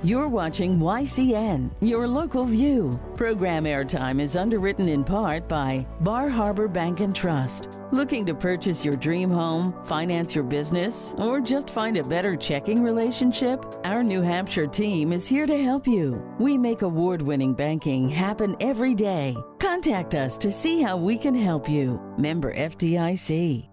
You're watching YCN, your local view. Program airtime is underwritten in part by Bar Harbor Bank and Trust. Looking to purchase your dream home, finance your business, or just find a better checking relationship? Our New Hampshire team is here to help you. We make award-winning banking happen every day. Contact us to see how we can help you. Member FDIC.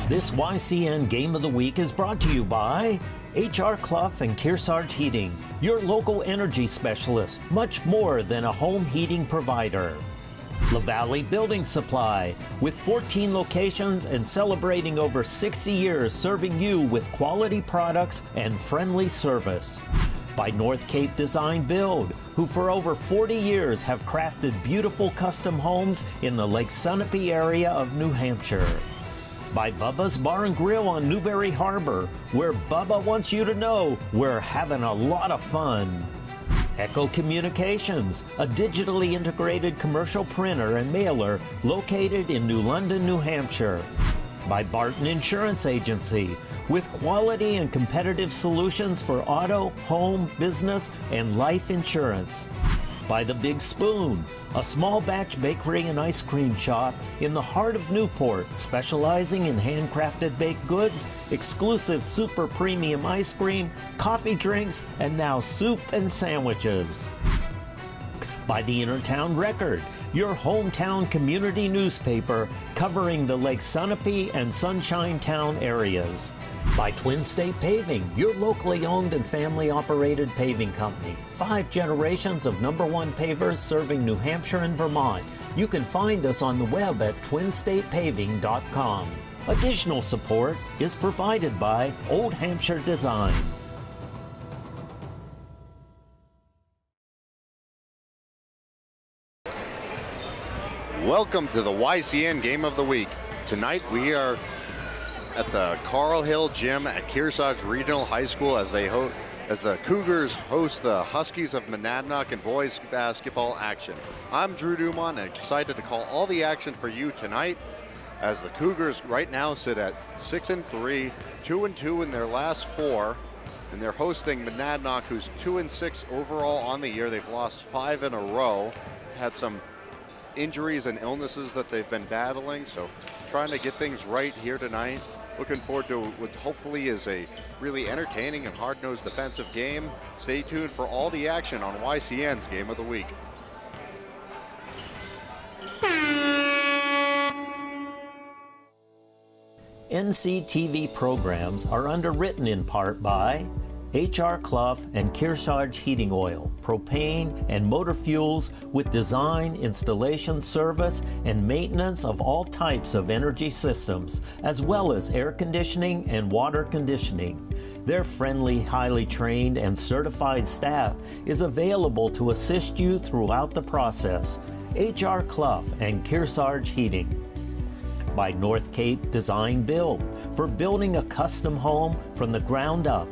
This YCN Game of the Week is brought to you by H.R. Clough and Kearsarge Heating, your local energy specialist, much more than a home heating provider. La Valley Building Supply, with 14 locations and celebrating over 60 years serving you with quality products and friendly service. By North Cape Design Build, who for over 40 years have crafted beautiful custom homes in the Lake Sunapee area of New Hampshire. By Bubba's Bar and Grill on Newberry Harbor, where Bubba wants you to know we're having a lot of fun. Echo Communications, a digitally integrated commercial printer and mailer located in New London, New Hampshire. By Barton Insurance Agency, with quality and competitive solutions for auto, home, business, and life insurance. By The Big Spoon, a small batch bakery and ice cream shop in the heart of Newport, specializing in handcrafted baked goods, exclusive super premium ice cream, coffee drinks, and now soup and sandwiches. By the Intertown Record, your hometown community newspaper covering the Lake Sunapee and Sunshine Town areas. By Twin State Paving, your locally owned and family-operated paving company. 5 generations of #1 pavers serving New Hampshire and Vermont. You can find us on the web at twinstatepaving.com. Additional support is provided by Old Hampshire Design. Welcome to the YCN Game of the Week. Tonight we are at the Carl Hill Gym at Kearsarge Regional High School as the Cougars host the Huskies of Monadnock in boys basketball action. I'm Drew Dumont and excited to call all the action for you tonight as the Cougars right now sit at 6-3, 2-2 in their last 4, and they're hosting Monadnock, who's 2-6 overall on the year. They've lost 5 in a row, had some injuries and illnesses that they've been battling, so trying to get things right here tonight. Looking forward to what hopefully is a really entertaining and hard-nosed defensive game. Stay tuned for all the action on YCN's Game of the Week. NCTV programs are underwritten in part by H.R. Clough and Kearsarge Heating Oil, propane and motor fuels with design, installation, service, and maintenance of all types of energy systems, as well as air conditioning and water conditioning. Their friendly, highly trained, and certified staff is available to assist you throughout the process. H.R. Clough and Kearsarge Heating. By North Cape Design Build, for building a custom home from the ground up.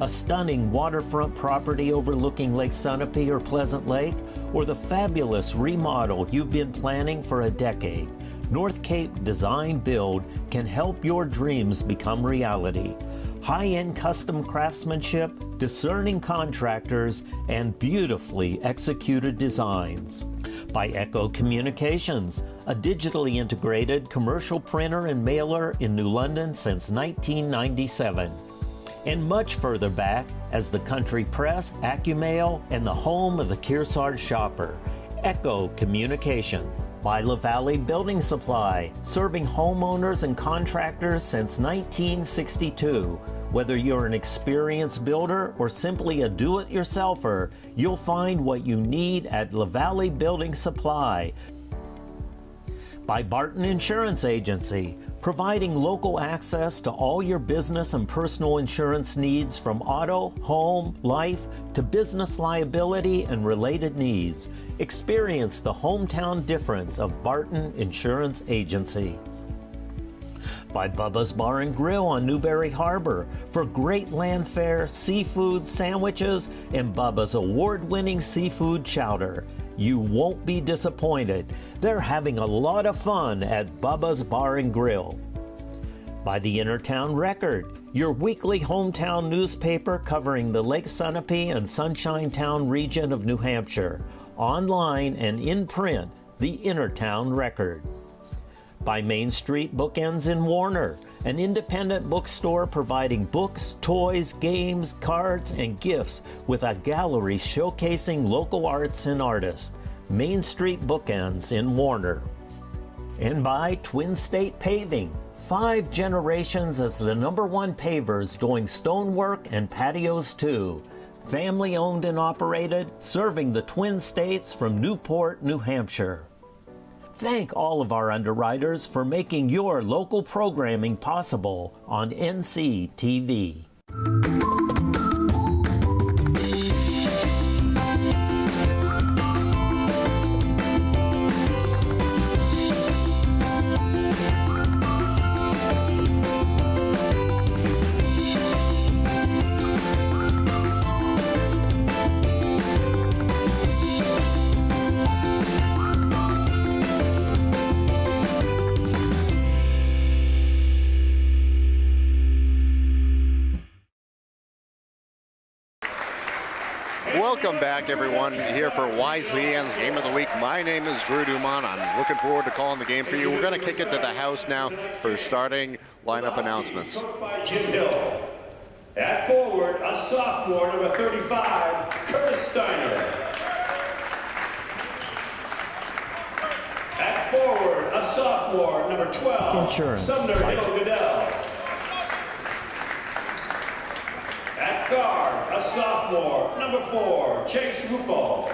A stunning waterfront property overlooking Lake Sunapee or Pleasant Lake, or the fabulous remodel you've been planning for a decade. North Cape Design Build can help your dreams become reality. High-end custom craftsmanship, discerning contractors, and beautifully executed designs. By Echo Communications, a digitally integrated commercial printer and mailer in New London since 1997. And much further back as the Country Press, AccuMail, and the home of the Kearsarge shopper, Echo Communication. By La Valley Building Supply, serving homeowners and contractors since 1962. Whether you're an experienced builder or simply a do-it-yourselfer, you'll find what you need at La Valley Building Supply. By Barton Insurance Agency, providing local access to all your business and personal insurance needs from auto, home, life, to business liability and related needs. Experience the hometown difference of Barton Insurance Agency. By Bubba's Bar and Grill on Newberry Harbor for great land fare, seafood, sandwiches, and Bubba's award-winning seafood chowder. You won't be disappointed. They're having a lot of fun at Bubba's Bar and Grill. By the Innertown Record, your weekly hometown newspaper covering the Lake Sunapee and Sunshine Town region of New Hampshire. Online and in print, the Innertown Record. By Main Street Bookends in Warner, an independent bookstore providing books, toys, games, cards, and gifts with a gallery showcasing local arts and artists. Main Street Bookends in Warner. And by Twin State Paving, 5 generations as the #1 pavers doing stonework and patios too. Family owned and operated, serving the Twin States from Newport, New Hampshire. Thank all of our underwriters for making your local programming possible on NCTV. Welcome back, everyone, here for YCN's Game of the Week. My name is Drew Dumont. I'm looking forward to calling the game for you. We're going to kick it to the house now for starting lineup announcements. Jim Hill. At forward, a sophomore, number 35, Curtis Steiner. At forward, a sophomore, number 12, Insurance. Sumner Hill Goodell. At guard, a sophomore, number 4, Chase Ruffo.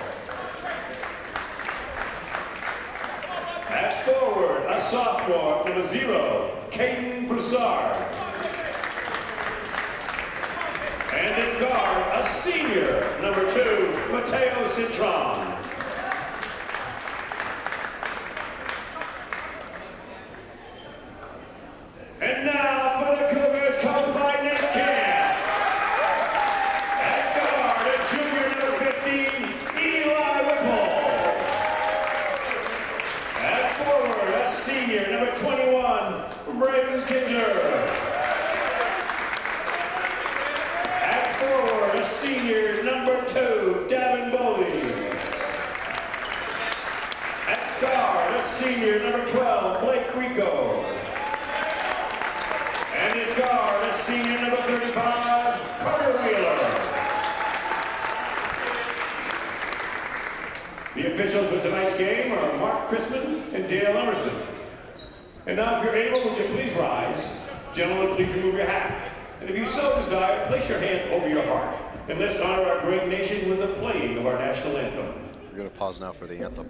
At forward, a sophomore, number 0, Kearsarge. And at guard, a senior, number 2, Mateo Citron. And now for the Cougars, coached by Nick Camp. Senior, number 21, Braden Kinder. At forward, a senior, number 2, Davin Bowley. At guard, a senior, number 12, Blake Rico. And at guard, a senior, number 35, Carter Wheeler. The officials for tonight's game are Mark Chrisman and Dale Emerson. And now, if you're able, would you please rise? Gentlemen, please remove your hat. And if you so desire, place your hand over your heart. And let's honor our great nation with the playing of our national anthem. We're going to pause now for the anthem.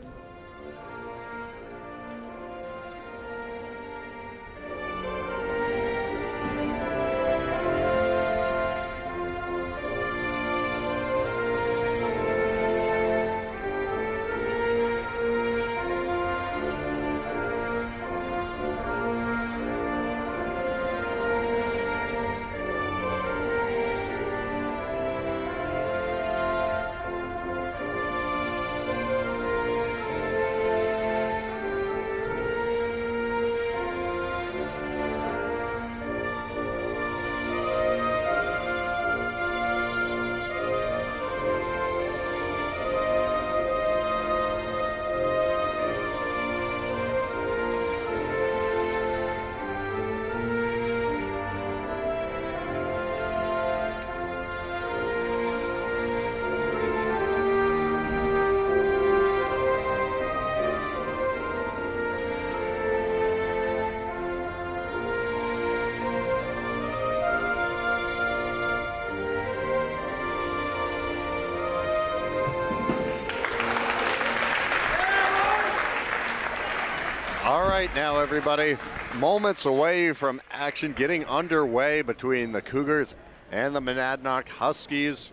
All right, now everybody, moments away from action getting underway between the Cougars and the Monadnock Huskies.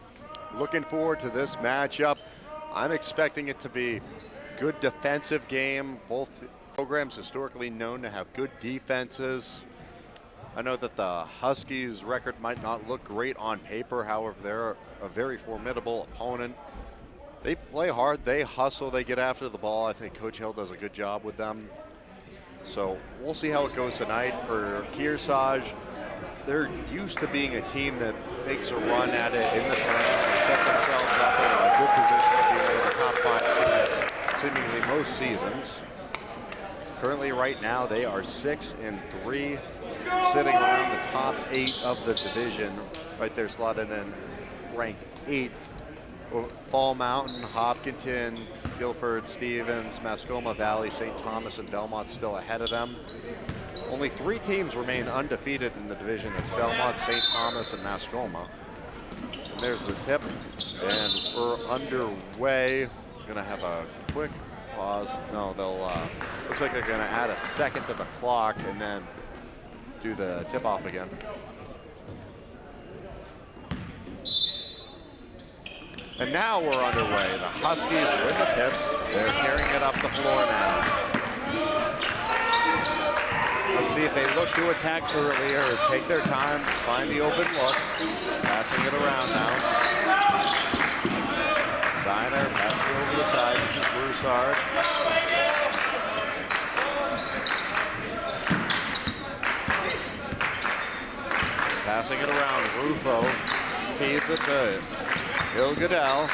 Looking forward to this matchup. I'm expecting it to be a good defensive game. Both programs historically known to have good defenses. I know that the Huskies' record might not look great on paper. However, they're a very formidable opponent. They play hard, they hustle, they get after the ball. I think Coach Hill does a good job with them. So we'll see how it goes tonight for Kearsarge. They're used to being a team that makes a run at it in the tournament. They set themselves up in a good position to be one of the top 5 teams seemingly most seasons. Currently right now they are 6-3, sitting around the top 8 of the division. Right there slotted in ranked 8th. Fall Mountain, Hopkinton, Guilford, Stevens, Mascoma Valley, St. Thomas, and Belmont still ahead of them. Only 3 teams remain undefeated in the division. It's Belmont, St. Thomas, and Mascoma. And there's the tip, and we're underway. Gonna have a quick pause. No, they'll, looks like they're gonna add a second to the clock and then do the tip off again. And now we're underway. The Huskies with the tip. They're carrying it up the floor now. Let's see if they look to attack early or take their time, find the open look. Passing it around now. Steiner passing over the side. This is Kearsarge. Passing it around. Rufo feeds it to Bill Goodell.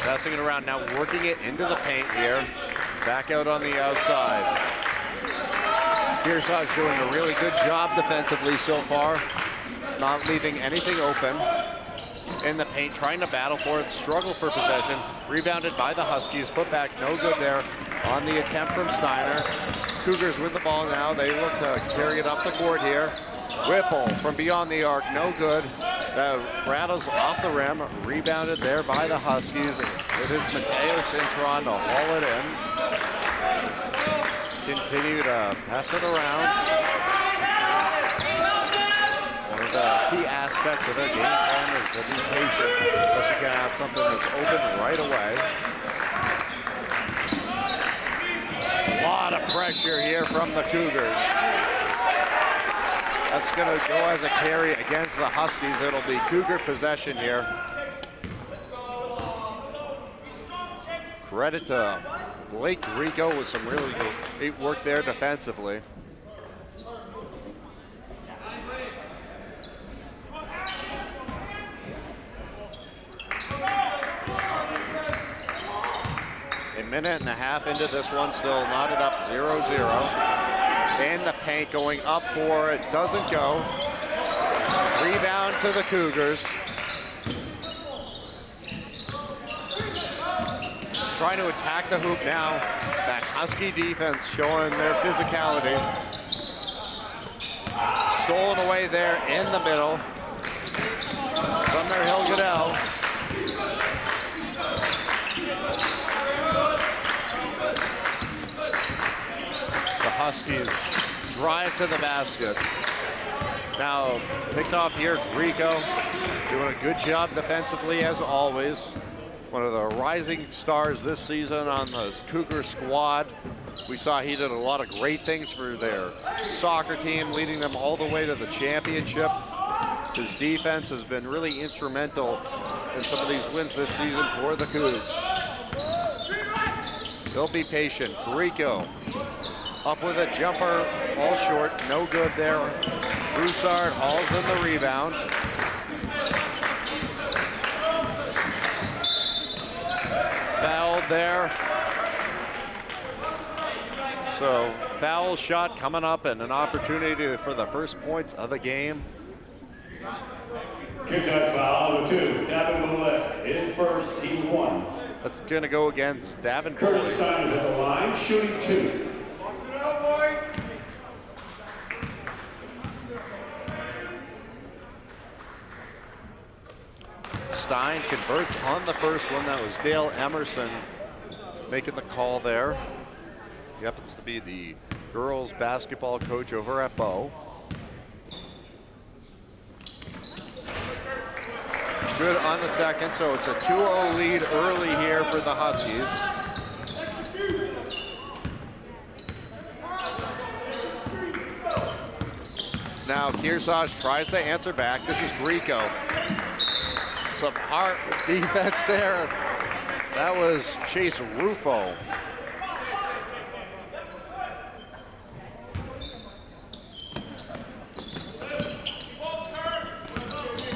Passing it around now, working it into the paint here. Back out on the outside. Kearsarge doing a really good job defensively so far. Not leaving anything open in the paint, trying to battle for it, struggle for possession. Rebounded by the Huskies, put back, no good there on the attempt from Steiner. Cougars with the ball now. They look to carry it up the court here. Whipple from beyond the arc, no good. That rattles off the rim, rebounded there by the Huskies. It is Mateo Cintron to haul it in. Continue to pass it around. One of the key aspects of their game plan is to be patient, unless you can have something that's open right away. A lot of pressure here from the Cougars. That's going to go as a carry against the Huskies. It'll be Cougar possession here. Credit to Blake Rico with some really great work there defensively. A minute and a half into this one, still knotted up 0-0. In the paint, going up for it, doesn't go. Rebound to the Cougars. Trying to attack the hoop now. That Husky defense showing their physicality. Stolen away there in the middle from their Hill Goodell. The Huskies drive to the basket. Now picked off here, Rico doing a good job defensively as always. One of the rising stars this season on the Cougar squad. We saw he did a lot of great things for their soccer team, leading them all the way to the championship. His defense has been really instrumental in some of these wins this season for the Cougs. He'll be patient. Rico up with a jumper, falls short, no good there. Broussard hauls in the rebound. Fouled there. So foul shot coming up and an opportunity for the first points of the game. Kearsarge foul number 2, Davenport is first, team 1. That's gonna go against Davenport. Curtis Steiner's at the line, shooting 2. Stein converts on the first one. That was Dale Emerson making the call there. He happens to be the girls basketball coach over at Bow. Good on the second, so it's a 2-0 lead early here for the Huskies. now. Kearsarge tries to answer back. This is Grieco. Some hard defense there. That was Chase Rufo.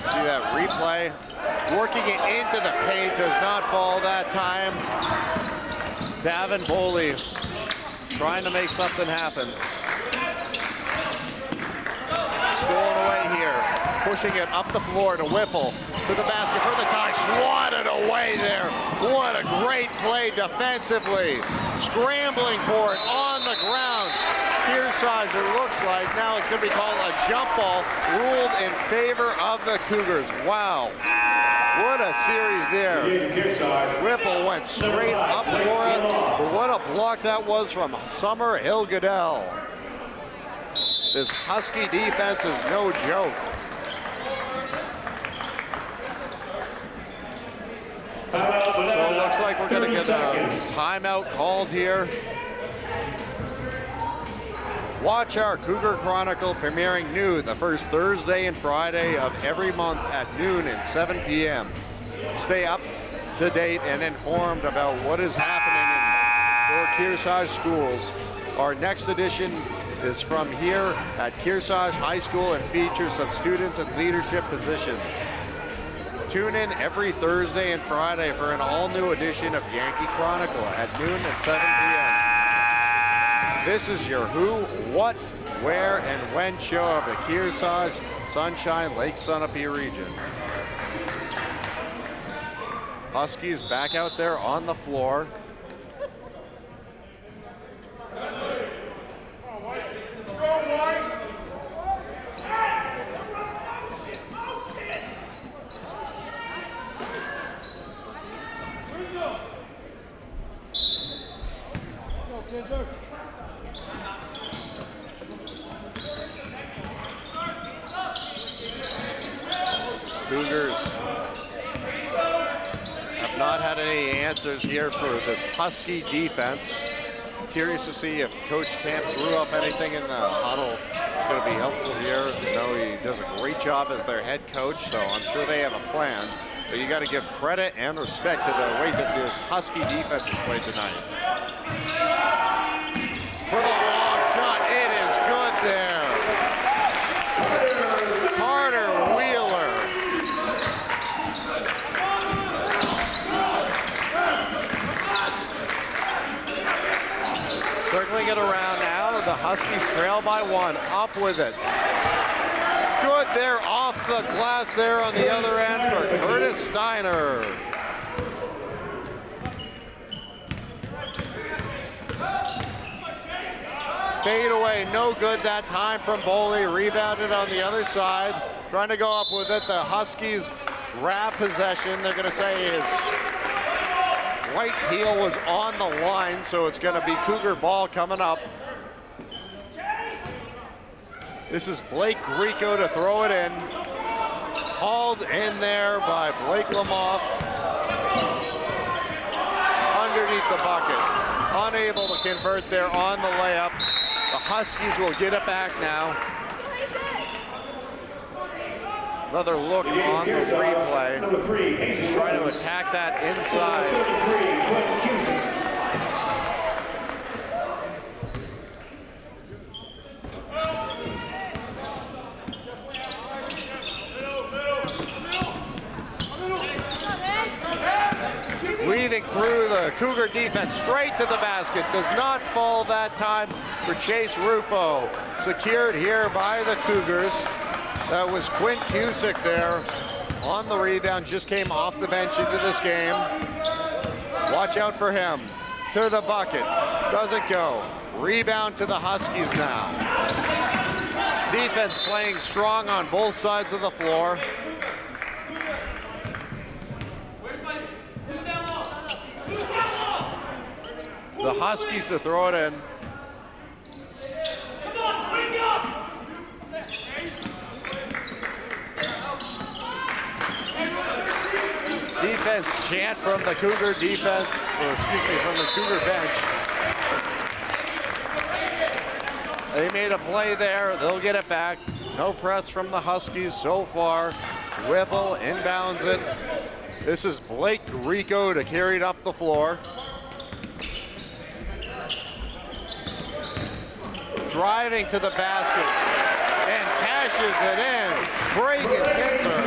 See that replay? Working it into the paint, does not fall that time. Davin Boley trying to make something happen. Stolen away here. Pushing it up the floor to Whipple. To the basket for the tie. Swatted away there. What a great play defensively. Scrambling for it on the ground. Kearsarge, it looks like. Now it's going to be called a jump ball. Ruled in favor of the Cougars. Wow. What a series there. Whipple went straight up for it. But what a block that was from Summer Hill-Goodell. This Husky defense is no joke. So it looks like we're going to get a timeout called here. Watch our Cougar Chronicle premiering new the first Thursday and Friday of every month at noon and 7 p.m. Stay up to date and informed about what is happening in Kearsarge schools. Our next edition is from here at Kearsarge High School and features some students in leadership positions. Tune in every Thursday and Friday for an all-new edition of Yankee Chronicle at noon and 7 p.m. This is your who, what, where, and when show of the Kearsarge, Sunshine, Lake Sunapee region. Huskies back out there on the floor. Cougars have not had any answers here for this Husky defense. Curious to see if Coach Camp threw up anything in the huddle. It's going to be helpful here. You know, he does a great job as their head coach, so I'm sure they have a plan. But you got to give credit and respect to the way that this Husky defense has played tonight. For the long shot, it is good there. Carter Wheeler. Circling it around now, the Huskies trail by one, up with it. Good there, off the glass there on the other end for Curtis Steiner. Fade away, no good that time from Boley. Rebounded on the other side. Trying to go up with it. The Huskies grab possession. They're going to say his right heel was on the line, so it's going to be Cougar ball coming up. This is Blake Grieco to throw it in. Hauled in there by Blake Lamoth. Underneath the bucket. Unable to convert there on the layup. The Huskies will get it back now. Another look on the replay. He's trying to attack that inside. Weaving through the Cougar defense straight to the basket. Does not fall that time for Chase Rufo. Secured here by the Cougars. That was Quint Cusick there on the rebound. Just came off the bench into this game. Watch out for him. To the bucket. Doesn't go. Rebound to the Huskies now. Defense playing strong on both sides of the floor. The Huskies to throw it in. Come on, wake up! Defense chant from the Cougar defense, or excuse me, from the Cougar bench. They made a play there. They'll get it back. No press from the Huskies so far. Whipple inbounds it. This is Blake Rico to carry it up the floor. Driving to the basket and cashes it in. Breaking Kinzer.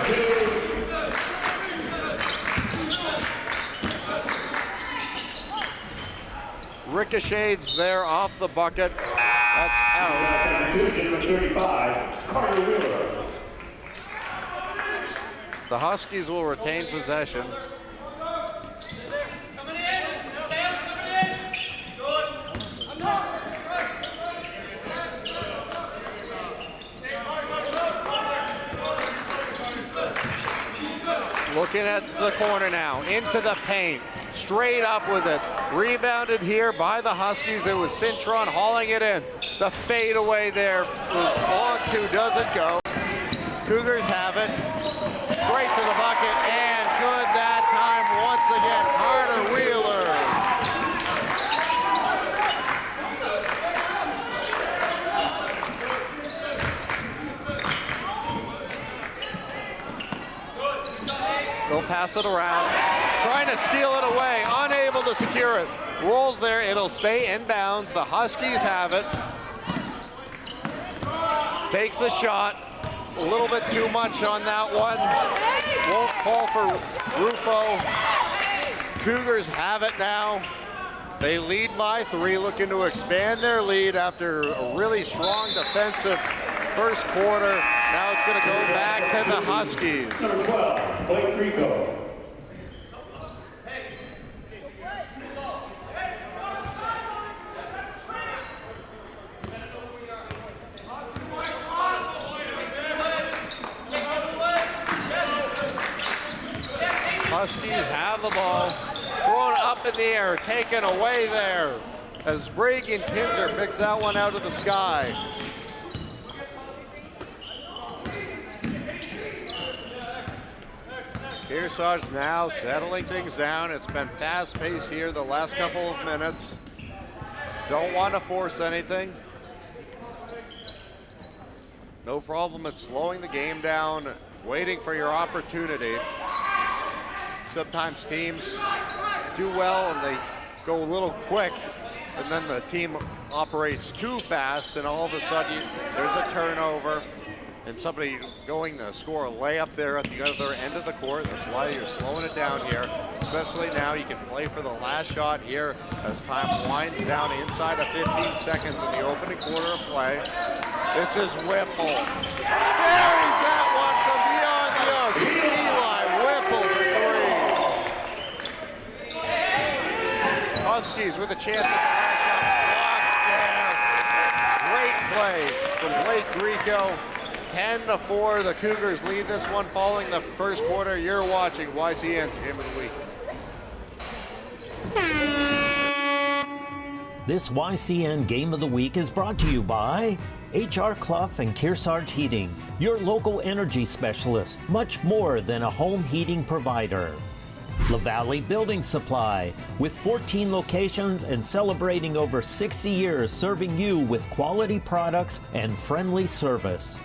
Ricochets there off the bucket. That's out. 35, Carter Wheeler. The Huskies will retain possession. Looking at the corner now, into the paint, straight up with it. Rebounded here by the Huskies. It was Cintron hauling it in. The fadeaway there, long two doesn't go. Cougars have it, straight to the bucket, and good that time once again, Carter Wheeler. They'll pass it around, trying to steal it away, unable to secure it. Rolls there, it'll stay inbounds. The Huskies have it. Takes the shot, a little bit too much on that one. Won't fall for Rufo. Cougars have it now. They lead by 3, looking to expand their lead after a really strong defensive first quarter. Now it's going to go back to the Huskies. Number 12, Blake Rico. Huskies have the ball, thrown up in the air, taken away there as Reagan Kinzer picks that one out of the sky. Kearsarge now settling things down. It's been fast-paced here the last couple of minutes. Don't want to force anything. No problem at slowing the game down, waiting for your opportunity. Sometimes teams do well and they go a little quick, and then the team operates too fast, and all of a sudden there's a turnover and somebody going to score a layup there at the other end of the court. That's why you're slowing it down here, especially now. You can play for the last shot here as time winds down inside of 15 seconds in the opening quarter of play. This is Whipple. Buries that one from beyond the arc. Eli Whipple for 3. Huskies with a chance at the last shot. Blocked there. Great play from Blake Rico. 10-4, the Cougars lead this one following the first quarter. You're watching YCN's Game of the Week. This YCN Game of the Week is brought to you by H.R. Clough and Kearsarge Heating, your local energy specialist, much more than a home heating provider. La Valley Building Supply, with 14 locations and celebrating over 60 years serving you with quality products and friendly service.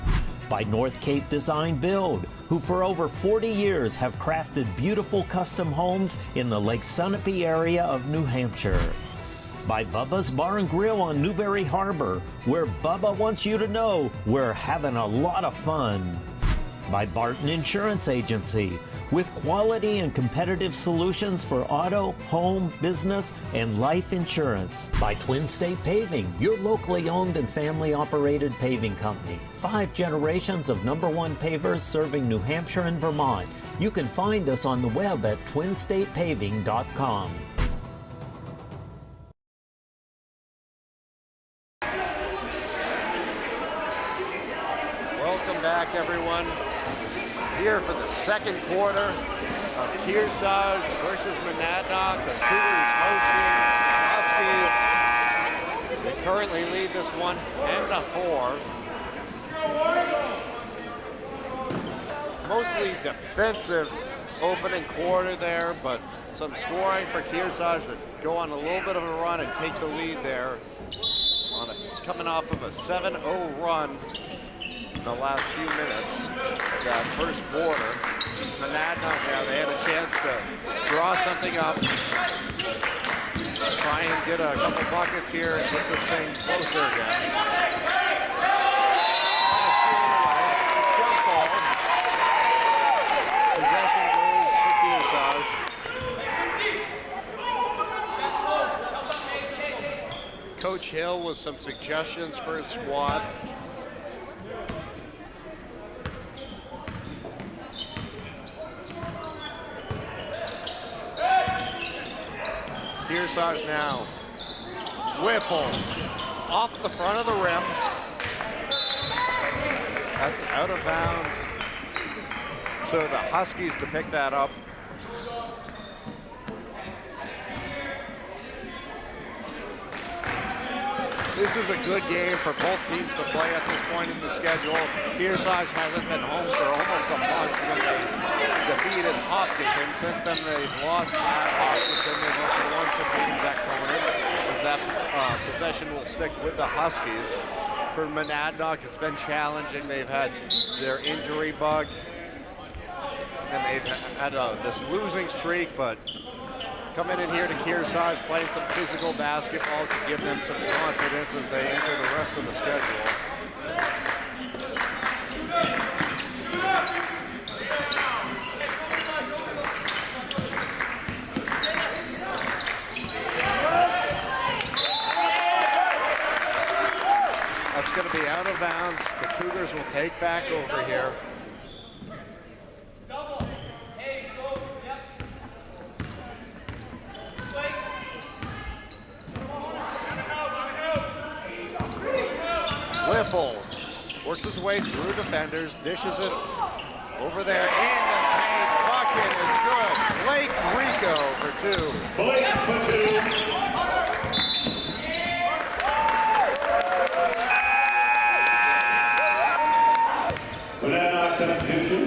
By North Cape Design Build, who for over 40 years have crafted beautiful custom homes in the Lake Sunapee area of New Hampshire. By Bubba's Bar and Grill on Newberry Harbor, where Bubba wants you to know we're having a lot of fun. By Barton Insurance Agency, with quality and competitive solutions for auto, home, business, and life insurance. By Twin State Paving, your locally owned and family-operated paving company. 5 generations of #1 pavers serving New Hampshire and Vermont. You can find us on the web at twinstatepaving.com. Welcome back, everyone. Here for the second quarter of Kearsarge versus Monadnock. The Cougars hosting Huskies. They currently lead this one 10-4. Mostly defensive opening quarter there, but some scoring for Kearsarge to go on a little bit of a run and take the lead there. Coming off of a 7-0 run. the last few minutes of that first quarter. Monadnock now, they had a chance to draw something up, try and get a couple buckets here and get this thing closer again. Jump ball. Possession goes to Kearsarge. Coach Hill with some suggestions for his squad. Kearsarge now. Whipple off the front of the rim. That's out of bounds. So the Huskies to pick that up. This is a good game for both teams to play at this point in the schedule. Kearsarge hasn't been home for almost a month when they defeated Hopkinton. Since then, they've lost at Hopkinton. They've also won some games at Conant. As that possession will stick with the Huskies. For Monadnock, it's been challenging. They've had their injury bug, and they've had this losing streak, but coming in here to Kearsarge, playing some physical basketball to give them some confidence as they enter the rest of the schedule. That's going to be out of bounds. The Cougars will take back over here. Whipple works his way through defenders, dishes it over there in the paint. Bucket is good. Blake Rico for two. Blake for two. Monadnock substitution.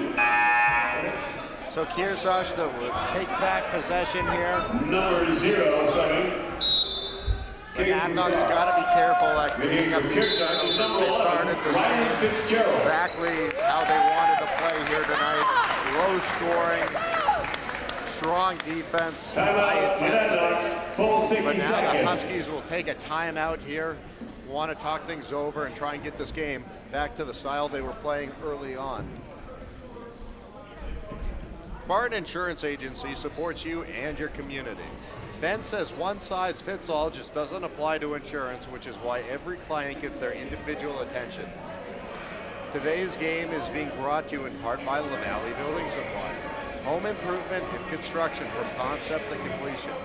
So Kearsarge will take back possession here. Number 07. Monadnock's got to be careful at cleaning up these circles as they started this game. Exactly how they wanted to play here tonight. Low scoring, strong defense, high intensity. But now the Huskies will take a timeout here. Want to talk things over and try and get this game back to the style they were playing early on. Barton Insurance Agency supports you and your community. Ben says one size fits all just doesn't apply to insurance, which is why every client gets their individual attention. Today's game is being brought to you in part by LaValley Building Supply. Home improvement and construction from concept to completion.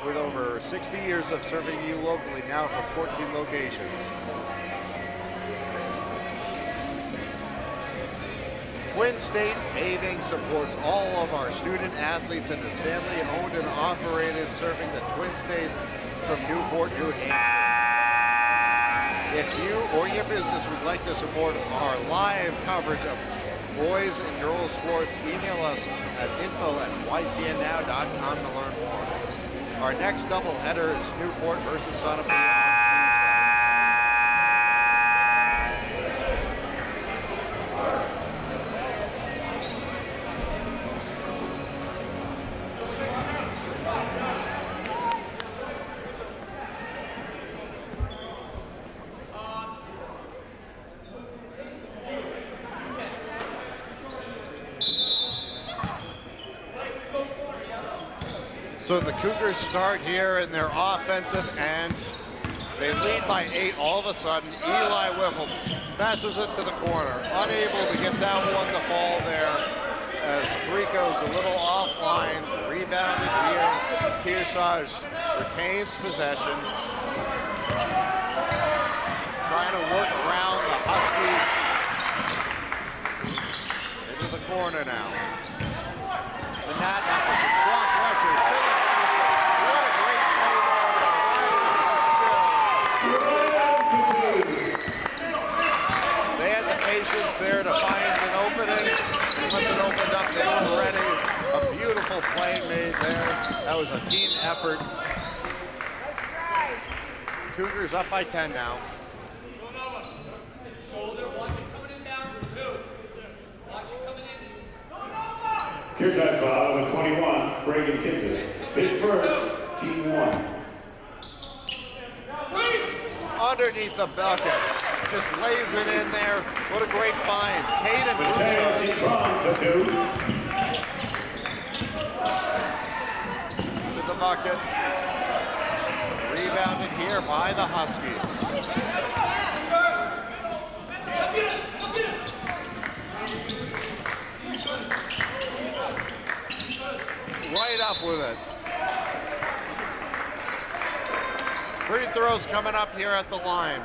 With over 60 years of serving you locally now from 14 locations. Twin State Paving supports all of our student athletes and is family owned and operated, serving the Twin States from Newport, New Hampshire. If you or your business would like to support our live coverage of boys and girls sports, email us at info@ycnnow.com to learn more. Our next doubleheader is Newport versus Sunapee on So the Cougars start here in their offensive end. They lead by 8 all of a sudden. Eli Whipple passes it to the corner. Unable to get that one to fall there as Rico's a little offline. Rebounded here. Kearsarge retains possession. Trying to work around the Huskies. Into the corner now. Monadnock with some strong pressure. They had the patience there to find an opening. And once it opened up, they were ready. A beautiful play made there. That was a team effort. Cougars up by 10 now. Shoulder, watch it coming inbound. Kearsarge foul number 21, Brady Kinzer. His first, team 1. Underneath the bucket. Just lays it in there. What a great find. Caden Mateo Citron for 2. To the bucket. Rebounded here by the Huskies. Right up with it. Free throws coming up here at the line.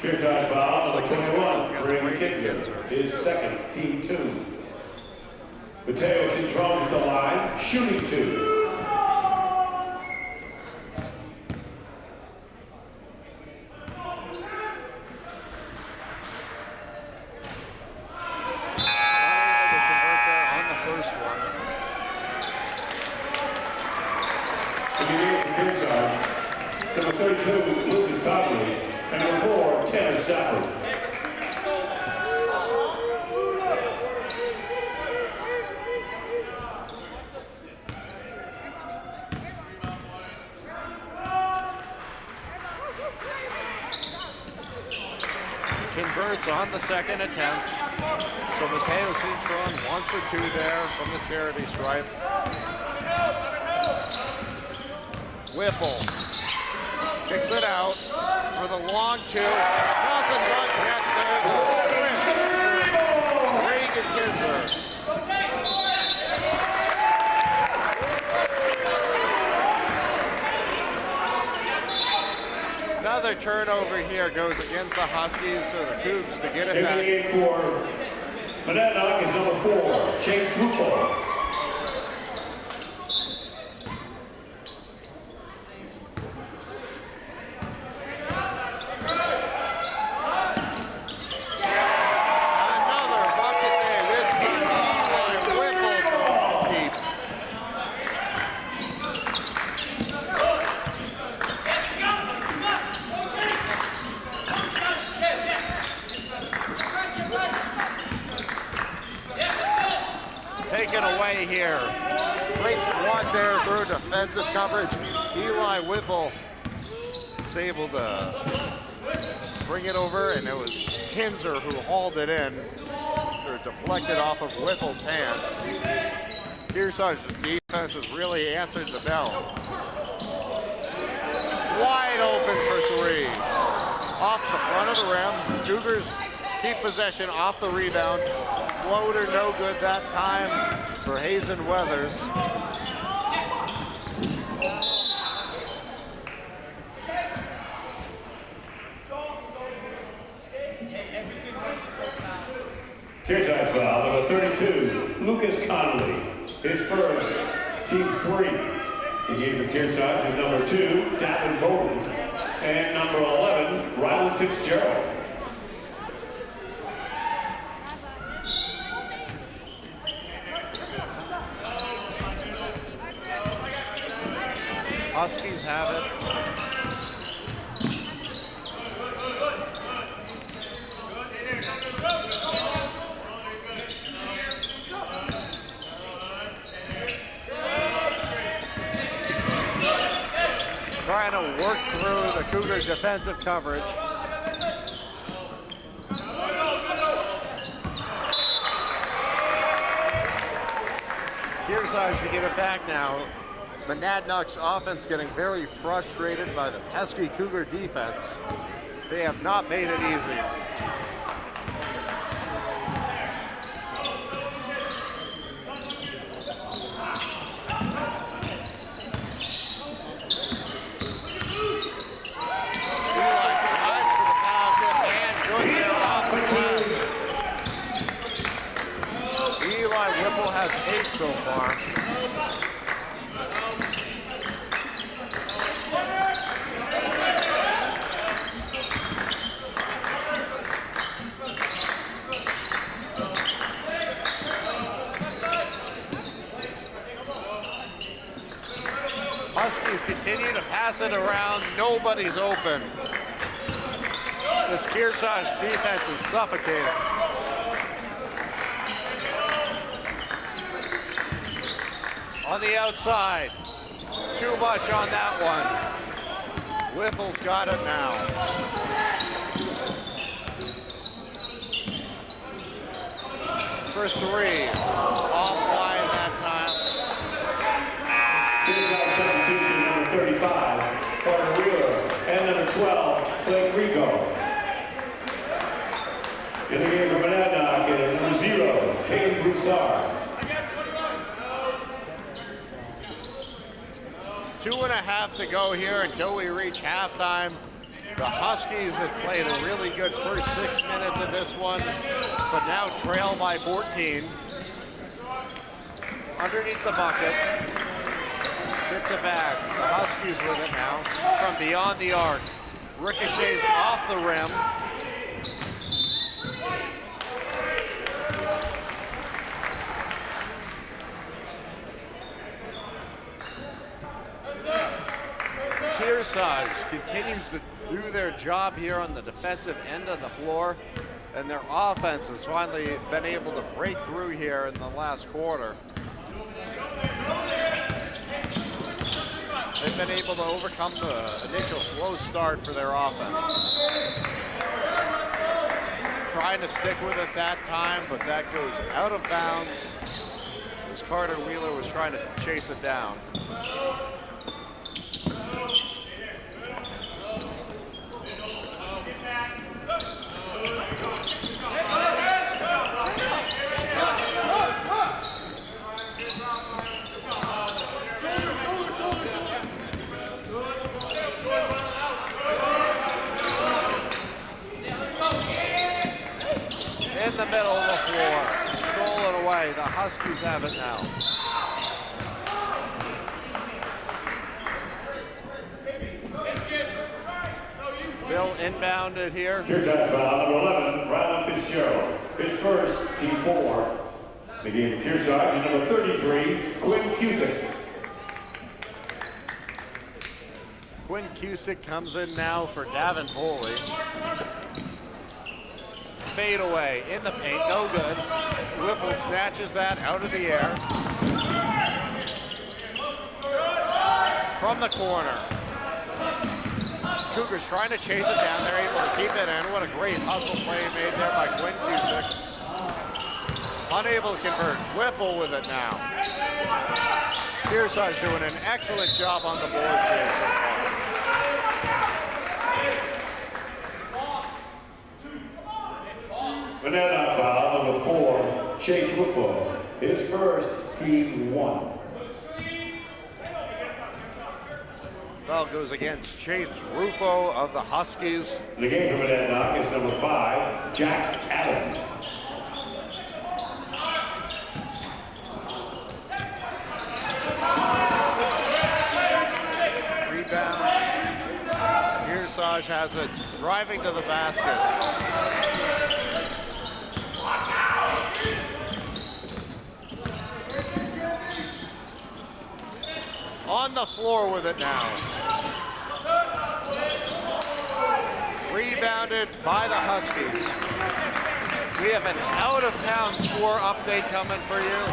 Kearsarge foul number 21, Brady Kinzer. His second, team 2. Mateo Citron at the line, shooting 2. Number 32, Lucas Conley, and number 4, Tanner Stafford. Converts on the second attempt. So Mateo Citron 1 for 2 there from the charity stripe. Whipple kicks it out for the long 2. Nothing but net there. Reagan Kinzer. Another turnover here goes against the Huskies, so the Cougs to get it back. In for Monadnock is number 4, Chase Whipple. Taken away here. Great swat there through defensive coverage. Eli Whipple was able to bring it over, and it was Kinzer who hauled it in. It was deflected off of Whipple's hand. Kearsarge's defense has really answered the bell. Wide open for 3. Off the front of the rim. Cougars keep possession off the rebound. Floater no good that time for Hazen Weathers. Kearsarge foul number 32, Lucas Conley. His first, team 3. He gave for Kearsarge at number 2, Davin Bowden, and number 11, Ryland Fitzgerald. Huskies have it. Trying to work through the Cougar defensive coverage. Kearsarge to get it back now. Monadnock's offense getting very frustrated by the pesky Cougar defense. They have not made it easy. Eli behind for the basket and good there off the glass. Eli Whipple has 8 so far. Huskies continue to pass it around. Nobody's open. This Kearsarge defense is suffocating. On the outside. Too much on that one. Whipple's got it now. For three. Offline that time. Kearsarge substitution number 35, Carter Wheeler, and number 12, Blake Rico. In the game for Monadnock is number 0, Kearsarge. 2.5 to go here until we reach halftime. The Huskies have played a really good first 6 minutes of this one, but now trail by 14. Underneath the bucket. Gets it back. The Huskies with it now. From beyond the arc. Ricochets off the rim. Kearsarge continues to do their job here on the defensive end of the floor, and their offense has finally been able to break through here in the last quarter. They've been able to overcome the initial slow start for their offense. Trying to stick with it that time, but that goes out of bounds as Carter Wheeler was trying to chase it down. In the middle of the floor, stolen away. The Huskies have it now. Bill inbounded here. Kearsarge foul number 11, Rylan Fitzgerald. His first, team 4. The game for Kearsarge is number 33, Quinn Cusick. Quinn Cusick comes in now for Davin Foley. Fade away in the paint, no good. Whipple snatches that out of the air. From the corner. Cougars trying to chase it down. They're able to keep it in. What a great hustle play made there by Quinn Cusick. Unable to convert. Whipple with it now. Kearsarge doing an excellent job on the boards here so far. Monadnock foul number 4, Chase Rufo. His first, team 1. Foul goes against Chase Rufo of the Huskies. The game for Monadnock is number 5, Jax Adams. Rebound. Kearsarge has it, driving to the basket. On the floor with it now. Rebounded by the Huskies. We have an out-of-town score update coming for you.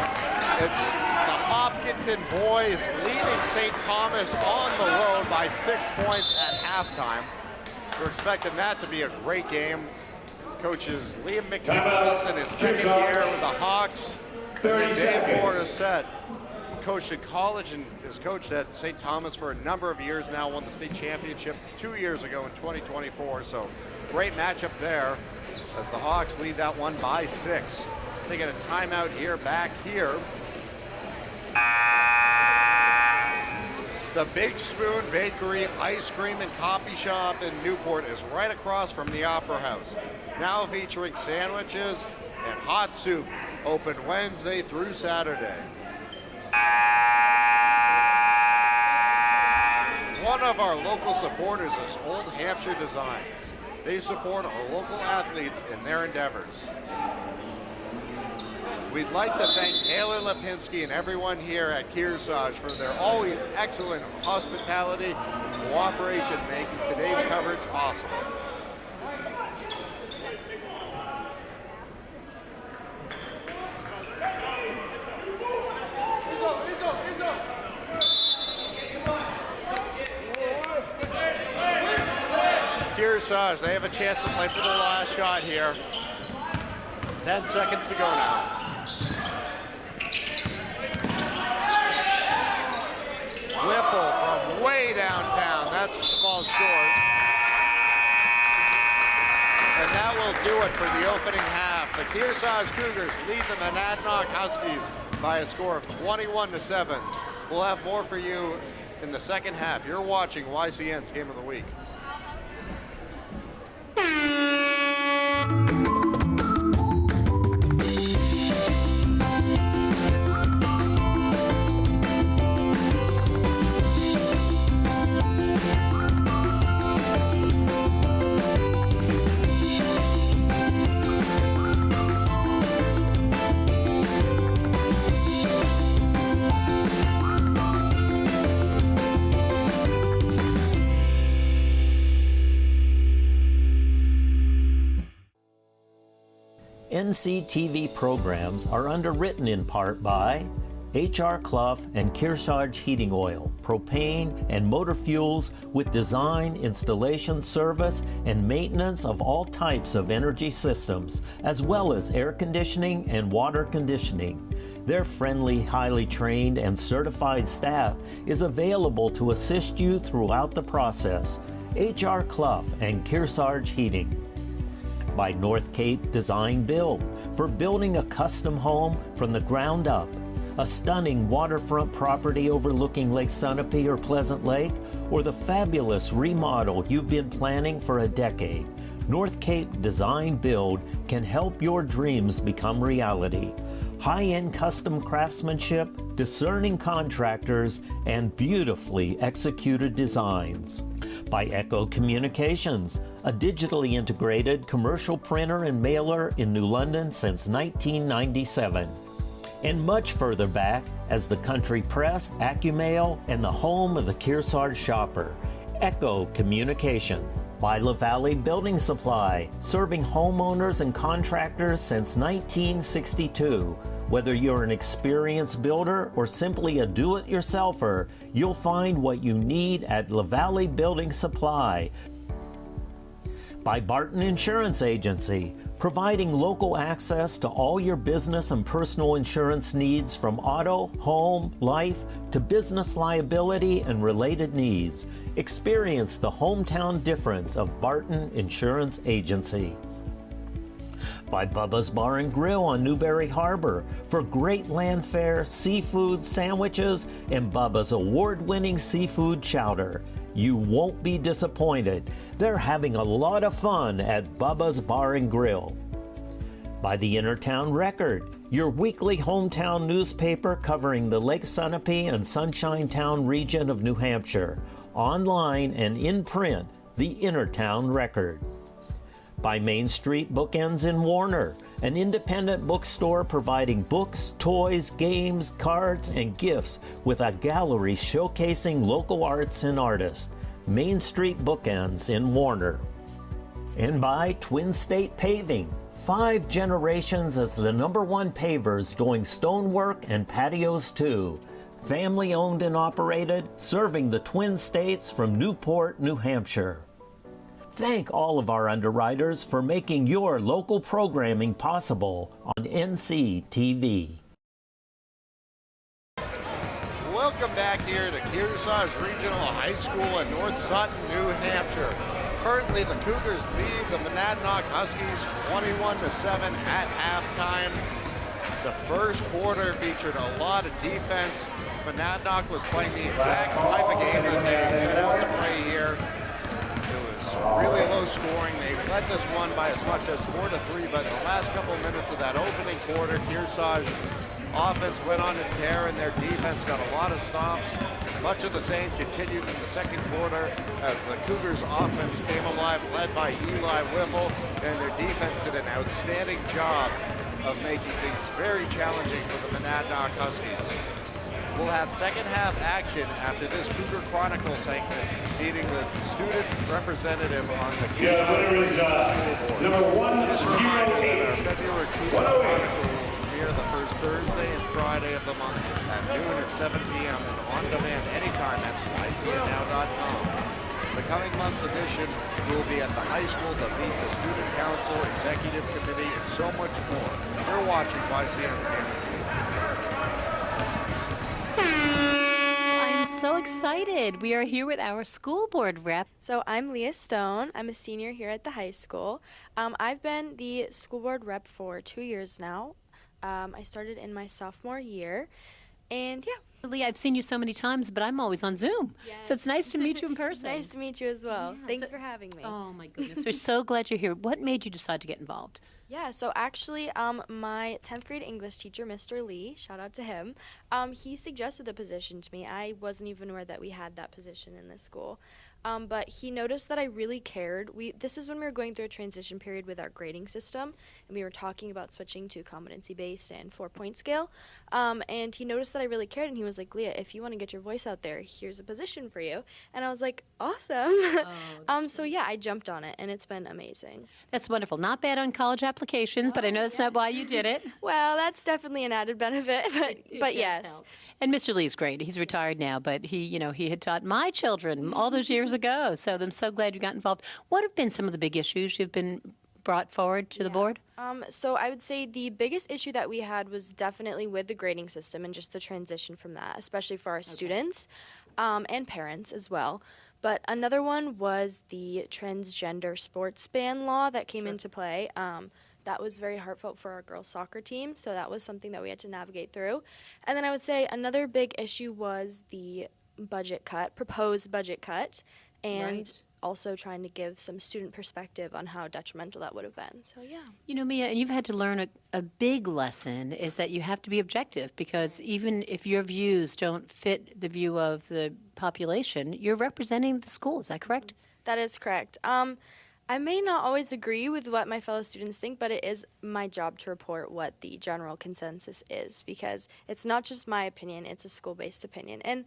It's the Hopkinton boys leading St. Thomas on the road by 6 points at halftime. We're expecting that to be a great game. Coaches Liam McNeil in his second year with the Hawks. 30 Dave seconds. Morissette coached in college and has coached at St. Thomas for a number of years now, won the state championship 2 years ago in 2024. So great matchup there as the Hawks lead that one by 6. Taking a timeout here, back here. The Big Spoon Bakery Ice Cream and Coffee Shop in Newport is right across from the Opera House. Now featuring sandwiches and hot soup, open Wednesday through Saturday. One of our local supporters is Old Hampshire Designs. They support our local athletes in their endeavors. We'd like to thank Taylor Lipinski and everyone here at Kearsarge for their always excellent hospitality and cooperation making today's coverage possible. Kearsarge, they have a chance to play for their last shot here. 10 seconds to go now. Whipple from way downtown. That falls short. And that will do it for the opening half. The Kearsarge Cougars lead the Monadnock Huskies by a score of 21-7. We'll have more for you in the second half. You're watching YCN's Game of the Week. NCTV programs are underwritten in part by H.R. Clough and Kearsarge Heating Oil, propane and motor fuels with design, installation, service, and maintenance of all types of energy systems, as well as air conditioning and water conditioning. Their friendly, highly trained, and certified staff is available to assist you throughout the process. H.R. Clough and Kearsarge Heating. By North Cape Design Build, for building a custom home from the ground up. A stunning waterfront property overlooking Lake Sunapee or Pleasant Lake, or the fabulous remodel you've been planning for a decade. North Cape Design Build can help your dreams become reality. High-end custom craftsmanship, discerning contractors, and beautifully executed designs. By Echo Communications, a digitally integrated commercial printer and mailer in New London since 1997. And much further back as the Country Press, AccuMail, and the home of the Kearsarge shopper, Echo Communication. By La Valley Building Supply, serving homeowners and contractors since 1962. Whether you're an experienced builder or simply a do-it-yourselfer, you'll find what you need at La Valley Building Supply. By Barton Insurance Agency, providing local access to all your business and personal insurance needs from auto, home, life, to business liability and related needs. Experience the hometown difference of Barton Insurance Agency. By Bubba's Bar and Grill on Newberry Harbor for great land fare, seafood, sandwiches, and Bubba's award-winning seafood chowder. You won't be disappointed. They're having a lot of fun at Bubba's Bar and Grill. By the Innertown Record, your weekly hometown newspaper covering the Lake Sunapee and Sunshine Town region of New Hampshire. Online and in print, the Innertown Record. By Main Street Bookends in Warner, an independent bookstore providing books, toys, games, cards, and gifts with a gallery showcasing local arts and artists. Main Street Bookends in Warner. And by Twin State Paving, 5 generations as the #1 pavers doing stonework and patios too. Family owned and operated, serving the Twin States from Newport, New Hampshire. Thank all of our underwriters for making your local programming possible on NCTV. Welcome back here to Kearsarge Regional High School in North Sutton, New Hampshire. Currently, the Cougars lead the Monadnock Huskies 21-7 at halftime. The first quarter featured a lot of defense. Monadnock was playing the exact type of game that they set out to play here. Really low scoring. They led this one by as much as 4-3, but in the last couple of minutes of that opening quarter, Kearsarge's offense went on a tear and their defense got a lot of stops. Much of the same continued in the second quarter as the Cougars' offense came alive, led by Eli Whipple, and their defense did an outstanding job of making things very challenging for the Monadnock Huskies. We'll have second half action after this Cougar Chronicle segment, meeting the student representative on the Kearsarge school board. Just a reminder that our February Cougar Chronicle will appear the first Thursday and Friday of the month at noon and 7 p.m. and on demand anytime at YCNnow.com. The coming month's edition, we'll be at the high school to meet the student council, executive committee, and so much more. You're watching YCN's Game of the Week. I'm so excited. We are here with our school board rep. So I'm Leah Stone. I'm a senior here at the high school. I've been the school board rep for 2 years now. I started in my sophomore year, and yeah. Leah, I've seen you so many times, but I'm always on Zoom. Yes. So it's nice to meet you in person. Nice to meet you as well. Yeah, Thanks for having me. Oh my goodness, we're so glad you're here. What made you decide to get involved? Yeah, so actually, my 10th grade English teacher, Mr. Lee, shout out to him, he suggested the position to me. I wasn't even aware that we had that position in this school. But he noticed that I really cared. This is when we were going through a transition period with our grading system, and we were talking about switching to competency-based and 4-point scale. And he noticed that I really cared, and he was like, Leah, if you want to get your voice out there, here's a position for you. And I was like, awesome. So yeah, I jumped on it, and it's been amazing. That's wonderful. Not bad on college applications, but I know that's not why you did it. Well, that's definitely an added benefit, but yes. Help. And Mr. Lee's great. He's retired now, but he had taught my children all those years ago. So I'm so glad you got involved. What have been some of the big issues you've been brought forward to the board? So I would say the biggest issue that we had was definitely with the grading system and just the transition from that, especially for our students and parents as well. But another one was the transgender sports ban law that came into play. That was very heartfelt for our girls' soccer team, so that was something that we had to navigate through. And then I would say another big issue was the proposed budget cut, and also trying to give some student perspective on how detrimental that would have been. So, yeah. You know, Mia, you've had to learn a big lesson is that you have to be objective, because even if your views don't fit the view of the population, you're representing the school. Is that correct? That is correct. I may not always agree with what my fellow students think, but it is my job to report what the general consensus is, because it's not just my opinion, it's a school-based opinion. And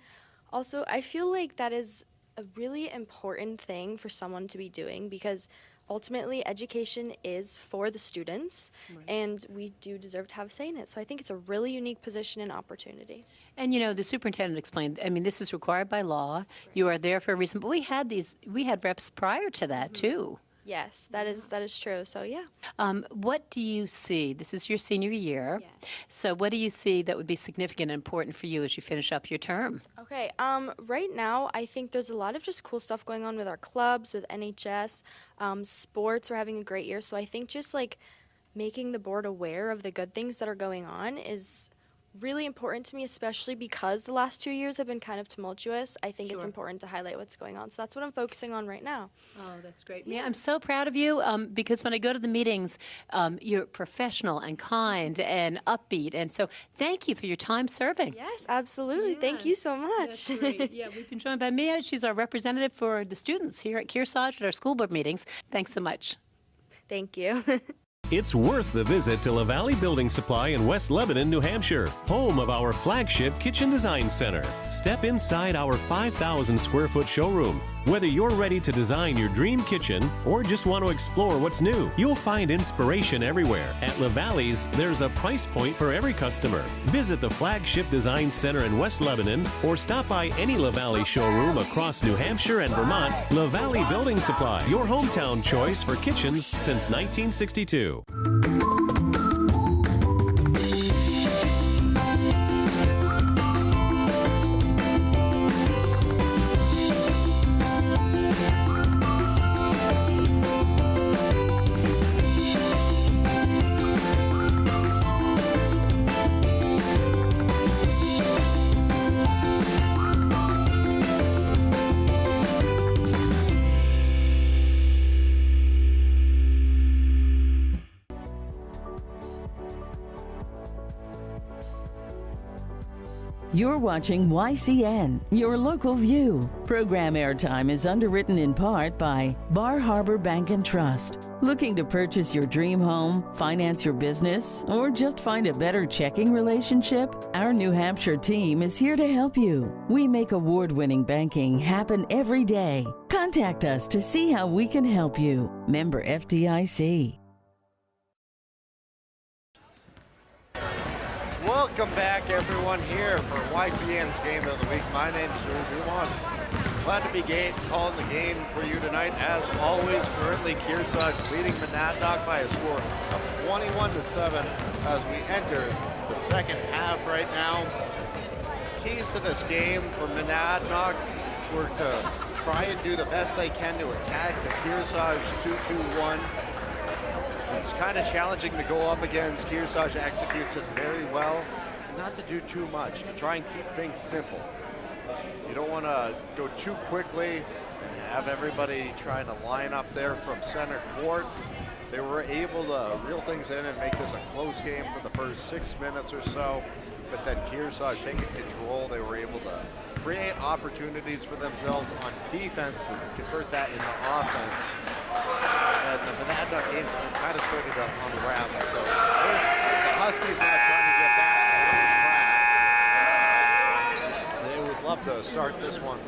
also, I feel like that is a really important thing for someone to be doing, because ultimately education is for the students, and we do deserve to have a say in it. So I think it's a really unique position and opportunity. And the superintendent explained, I mean, this is required by law. You are there for a reason, but we had reps prior to that too. Yes, that is true. So, yeah. What do you see? This is your senior year. Yes. So what do you see that would be significant and important for you as you finish up your term? Okay. Right now, I think there's a lot of just cool stuff going on with our clubs, with NHS, sports. We're having a great year. So I think just making the board aware of the good things that are going on is really important to me, especially because the last 2 years have been kind of tumultuous. I think it's important to highlight what's going on. So that's what I'm focusing on right now. Oh, that's great. Yeah, I'm so proud of you because when I go to the meetings, you're professional and kind and upbeat. And so thank you for your time serving. Yes, absolutely. Yeah. Thank you so much. That's great. Yeah, we've been joined by Mia. She's our representative for the students here at Kearsarge at our school board meetings. Thanks so much. Thank you. It's worth the visit to La Valley Building Supply in West Lebanon, New Hampshire, home of our flagship Kitchen Design Center. Step inside our 5,000 square foot showroom. Whether you're ready to design your dream kitchen or just want to explore what's new, you'll find inspiration everywhere. At La Valley's, there's a price point for every customer. Visit the flagship Design Center in West Lebanon or stop by any La Valley showroom across New Hampshire and Vermont. La Valley Building Supply, your hometown choice for kitchens since 1962. You're watching YCN, your local view. Program airtime is underwritten in part by Bar Harbor Bank and Trust. Looking to purchase your dream home, finance your business, or just find a better checking relationship? Our New Hampshire team is here to help you. We make award-winning banking happen every day. Contact us to see how we can help you. Member FDIC. Welcome back, everyone, here for YCN's Game of the Week. My name is Drew Dumont. Glad to be calling the game for you tonight. As always, currently Kearsarge leading Monadnock by a score of 21-7 as we enter the second half right now. Keys to this game for Monadnock were to try and do the best they can to attack the Kearsarge 2-2-1. It's kind of challenging to go up against. Kearsarge executes it very well. And not to do too much, to try and keep things simple. You don't want to go too quickly and have everybody trying to line up there from center court. They were able to reel things in and make this a close game for the first 6 minutes or so. But then Kearsarge taking control, they were able to create opportunities for themselves on defense to convert that into offense. And the Monadnock game kind of started to unravel. So the Huskies now trying to get back on track. They would love to start this one,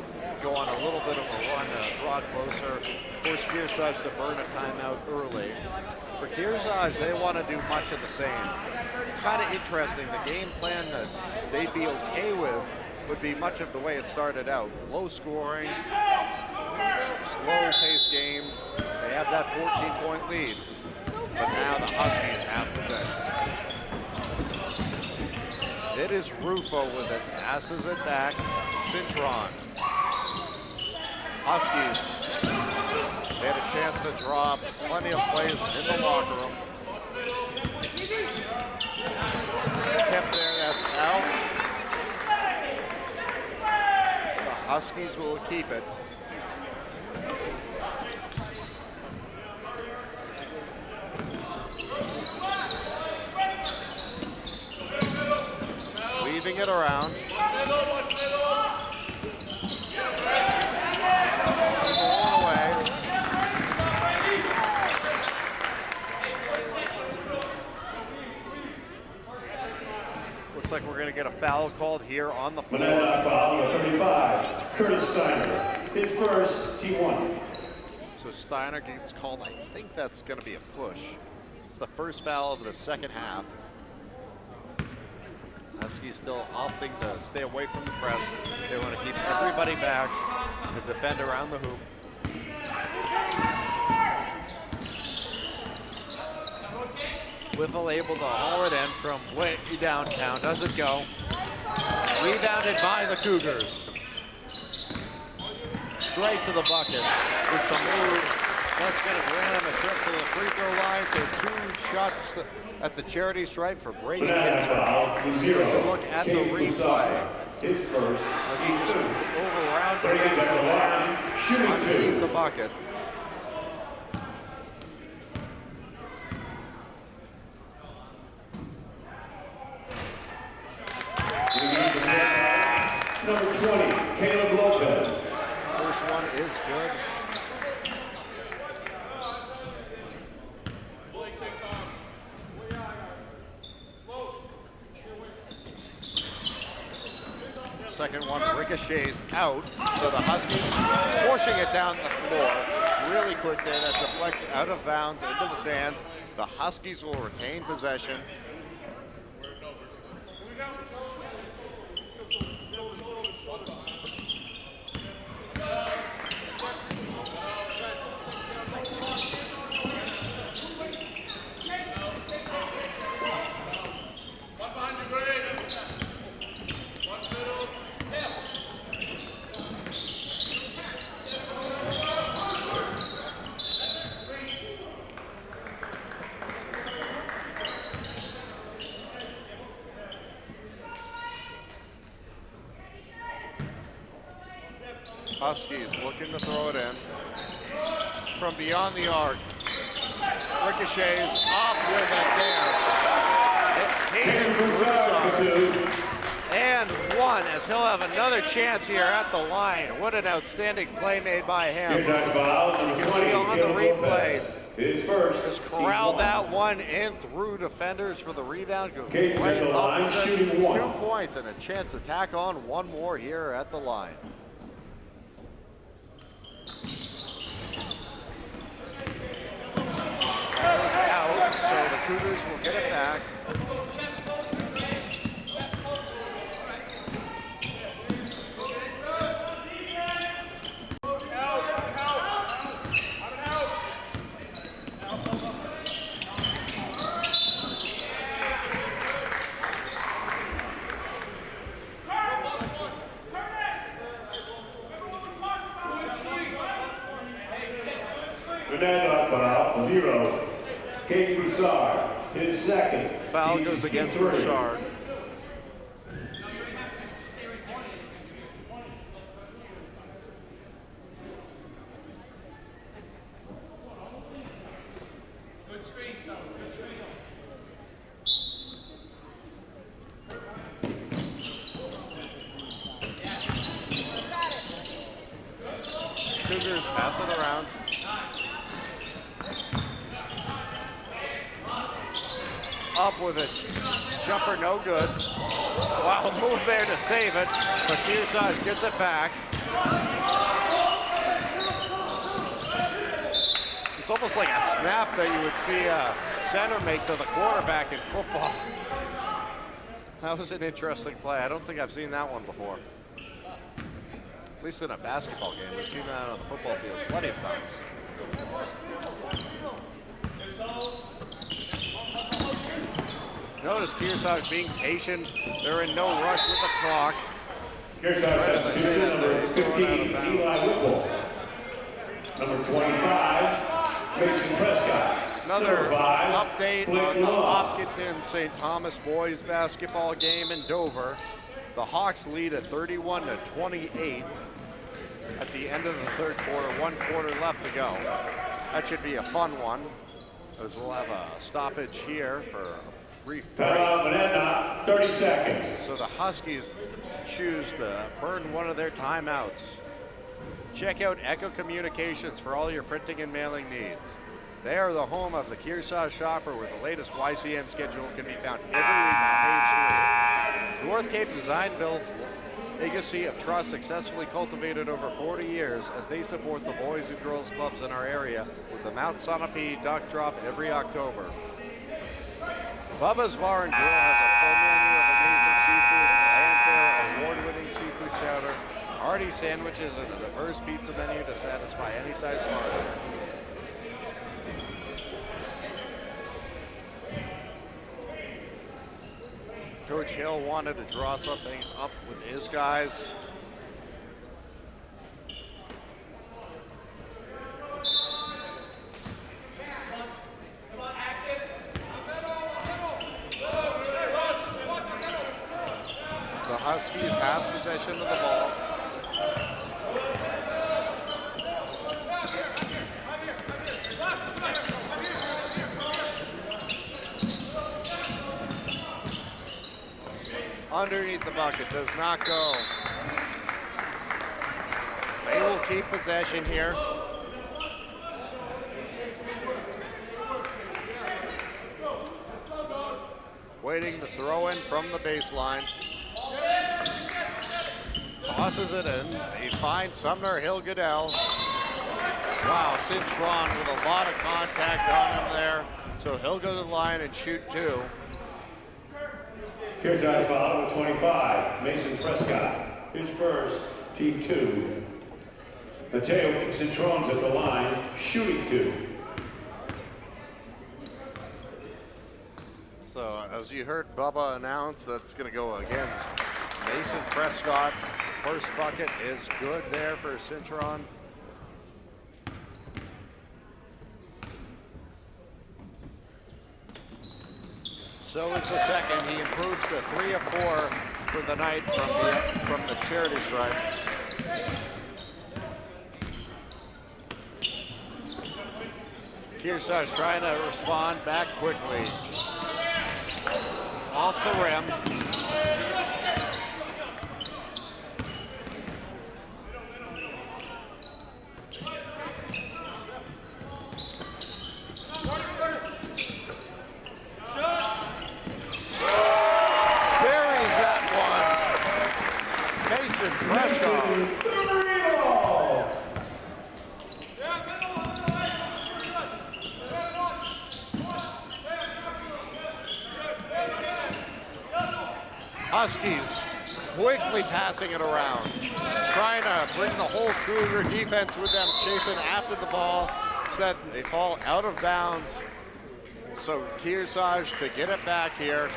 go on a little bit of a run, draw closer, force Kearsarge to burn a timeout early. For Kearsarge, they want to do much of the same. It's kind of interesting. The game plan that they'd be okay with would be much of the way it started out. Low scoring, slow-paced game. They have that 14-point lead, but now the Huskies have possession. It is Rufo with it, passes it back. Cintron. Huskies, they had a chance to draw plenty of plays in the locker room. Kept there, that's out. The Huskies will keep it. Weaving it around. Looks like we're going to get a foul called here on the floor. Monadnock foul number 35, Curtis Steiner. His first, team 1. So Steiner gets called. I think that's going to be a push. It's the first foul of the second half. Huskies still opting to stay away from the press. They want to keep everybody back to defend around the hoop. Whipple able to haul it in from way downtown. Does it go? Rebounded by the Cougars. Straight to the bucket with some moves. That's going to grant him a trip to the free throw line. So 2 shots at the charity stripe for Brady Kearsarge. Here's a look at the replay. His first, As he just overrounded Brady's at the line, shooting underneath 2. the bucket. Number 20, Caleb Lopez. First one is good. Second one ricochets out, so the Huskies pushing it down the floor really quick there. That deflects out of bounds into the stands. The Huskies will retain possession. Huskies looking to throw it in from beyond the arc. Ricochets off with it there. And one, as he'll have another chance here at the line. What an outstanding play made by him. You can see on the replay. Just corralled that one in through defenders for the rebound. Goes right up with it. 2 points and a chance to tack on one more here at the line. Out, so the Cougars will get it back. Kearsarge, his second. Foul goes against Kearsarge. Cougars pass it around. Up with it. Jumper no good. Wow, move there to save it, but Kearsarge gets it back. It's almost like a snap that you would see a center make to the quarterback in football. That was an interesting play. I don't think I've seen that one before. At least in a basketball game. We've seen that on the football field plenty of times. Notice Kearsarge being patient. They're in no rush with the clock. Kearsarge substitution number 15, Eli Whipple. Number 25, Mason Prescott. Another update on the Hopkinton St. Thomas boys basketball game in Dover. The Hawks lead at 31-28 at the end of the third quarter. 1 quarter left to go. That should be a fun one, as we'll have a stoppage here for a brief break. Monadnock, 30 seconds. So the Huskies choose to burn one of their timeouts. Check out Echo Communications for all your printing and mailing needs. They are the home of the Kearsarge Shopper, where the latest YCN schedule can be found every week on page 3. North Cape Design builds legacy of trust successfully cultivated over 40 years as they support the boys and girls clubs in our area with the Mount Sunapee Duck Drop every October. Bubba's Bar and Grill has a full menu of amazing seafood, fanfare, award-winning seafood chowder, hearty sandwiches, and a diverse pizza menu to satisfy any size market. Coach Hill wanted to draw something up with his guys. The Huskies have possession of the ball. Underneath the bucket, does not go. They will keep possession here. Waiting to throw in from the baseline. Tosses it in. He finds Sumner Hill-Goodell. Wow, Cintron with a lot of contact on him there. So he'll go to the line and shoot two. Kearsarge foul with 25, Mason Prescott. His first, team 2. Mateo Cintron's at the line, shooting 2. So as you heard Bubba announce, that's going to go against Mason Prescott. First bucket is good there for Cintron. So is the second. He improves to 3 of 4 for the night from the charity stripe. Kearsarge trying to respond back quickly. Off the rim. Huskies quickly passing it around, trying to bring the whole Cougar defense with them, chasing after the ball. Instead, they fall out of bounds. So Kearsarge to get it back here.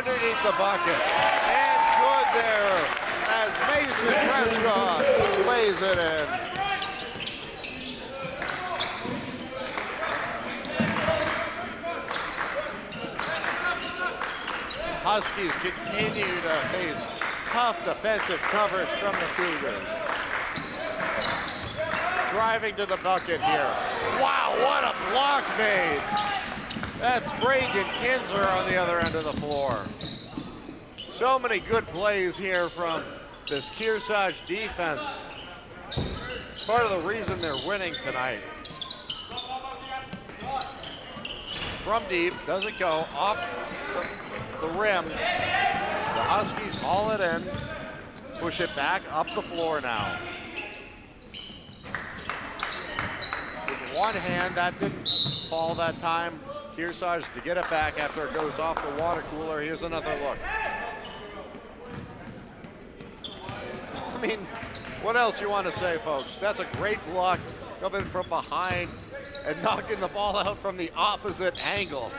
underneath the bucket. And good there as Mason Prescott lays it in. Huskies continue to face tough defensive coverage from the Cougars. Driving to the bucket here. Wow, what a block made. That's Brayden Kinzer on the other end of the floor. So many good plays here from this Kearsarge defense. Part of the reason they're winning tonight. From deep, doesn't go, off the rim. The Huskies haul it in, push it back up the floor now. With one hand, that didn't fall that time. Kearsarge to get it back after it goes off the water cooler. Here's another look. I mean, what else you want to say, folks? That's a great block coming from behind and knocking the ball out from the opposite angle.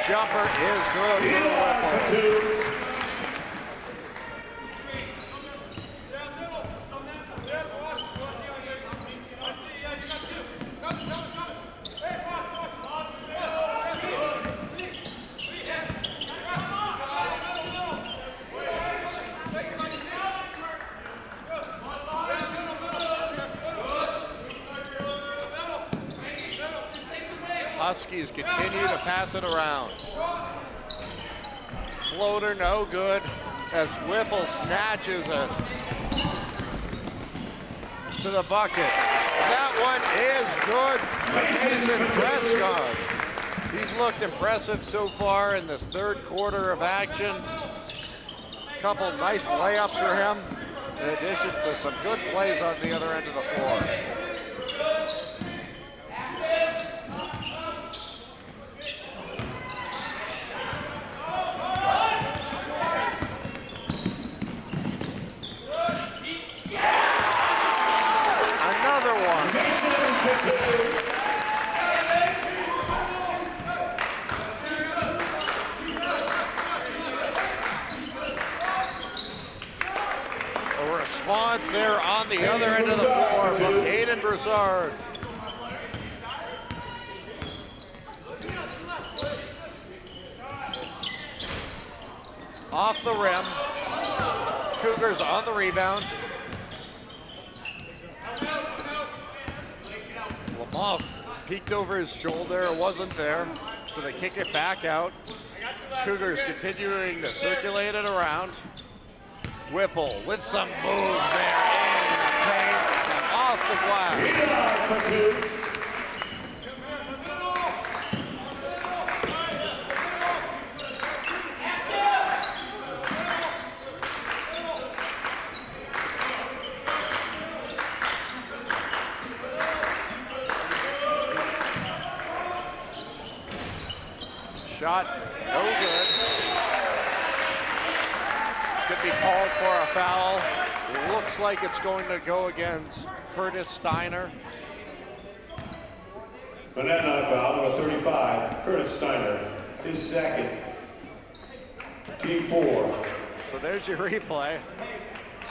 Jumper is good for the Whipple. Huskies continue to pass it around. Floater no good as Whipple snatches it to the bucket. That one is good. Mason Prescott. He's looked impressive so far in this third quarter of action. Couple nice layups for him, in addition to some good plays on the other end of the floor. There on the other end of the floor from Aiden Broussard. Off the rim. Cougars on the rebound. Lamont peeked over his shoulder, it wasn't there, so they kick it back out. Cougars continuing to circulate it around. Whipple with some moves there in the paint and off the glass. Shot no good. Could be called for a foul. Looks like it's going to go against Curtis Steiner. Monadnock foul, number 35, Curtis Steiner, his second. Team 4. So there's your replay.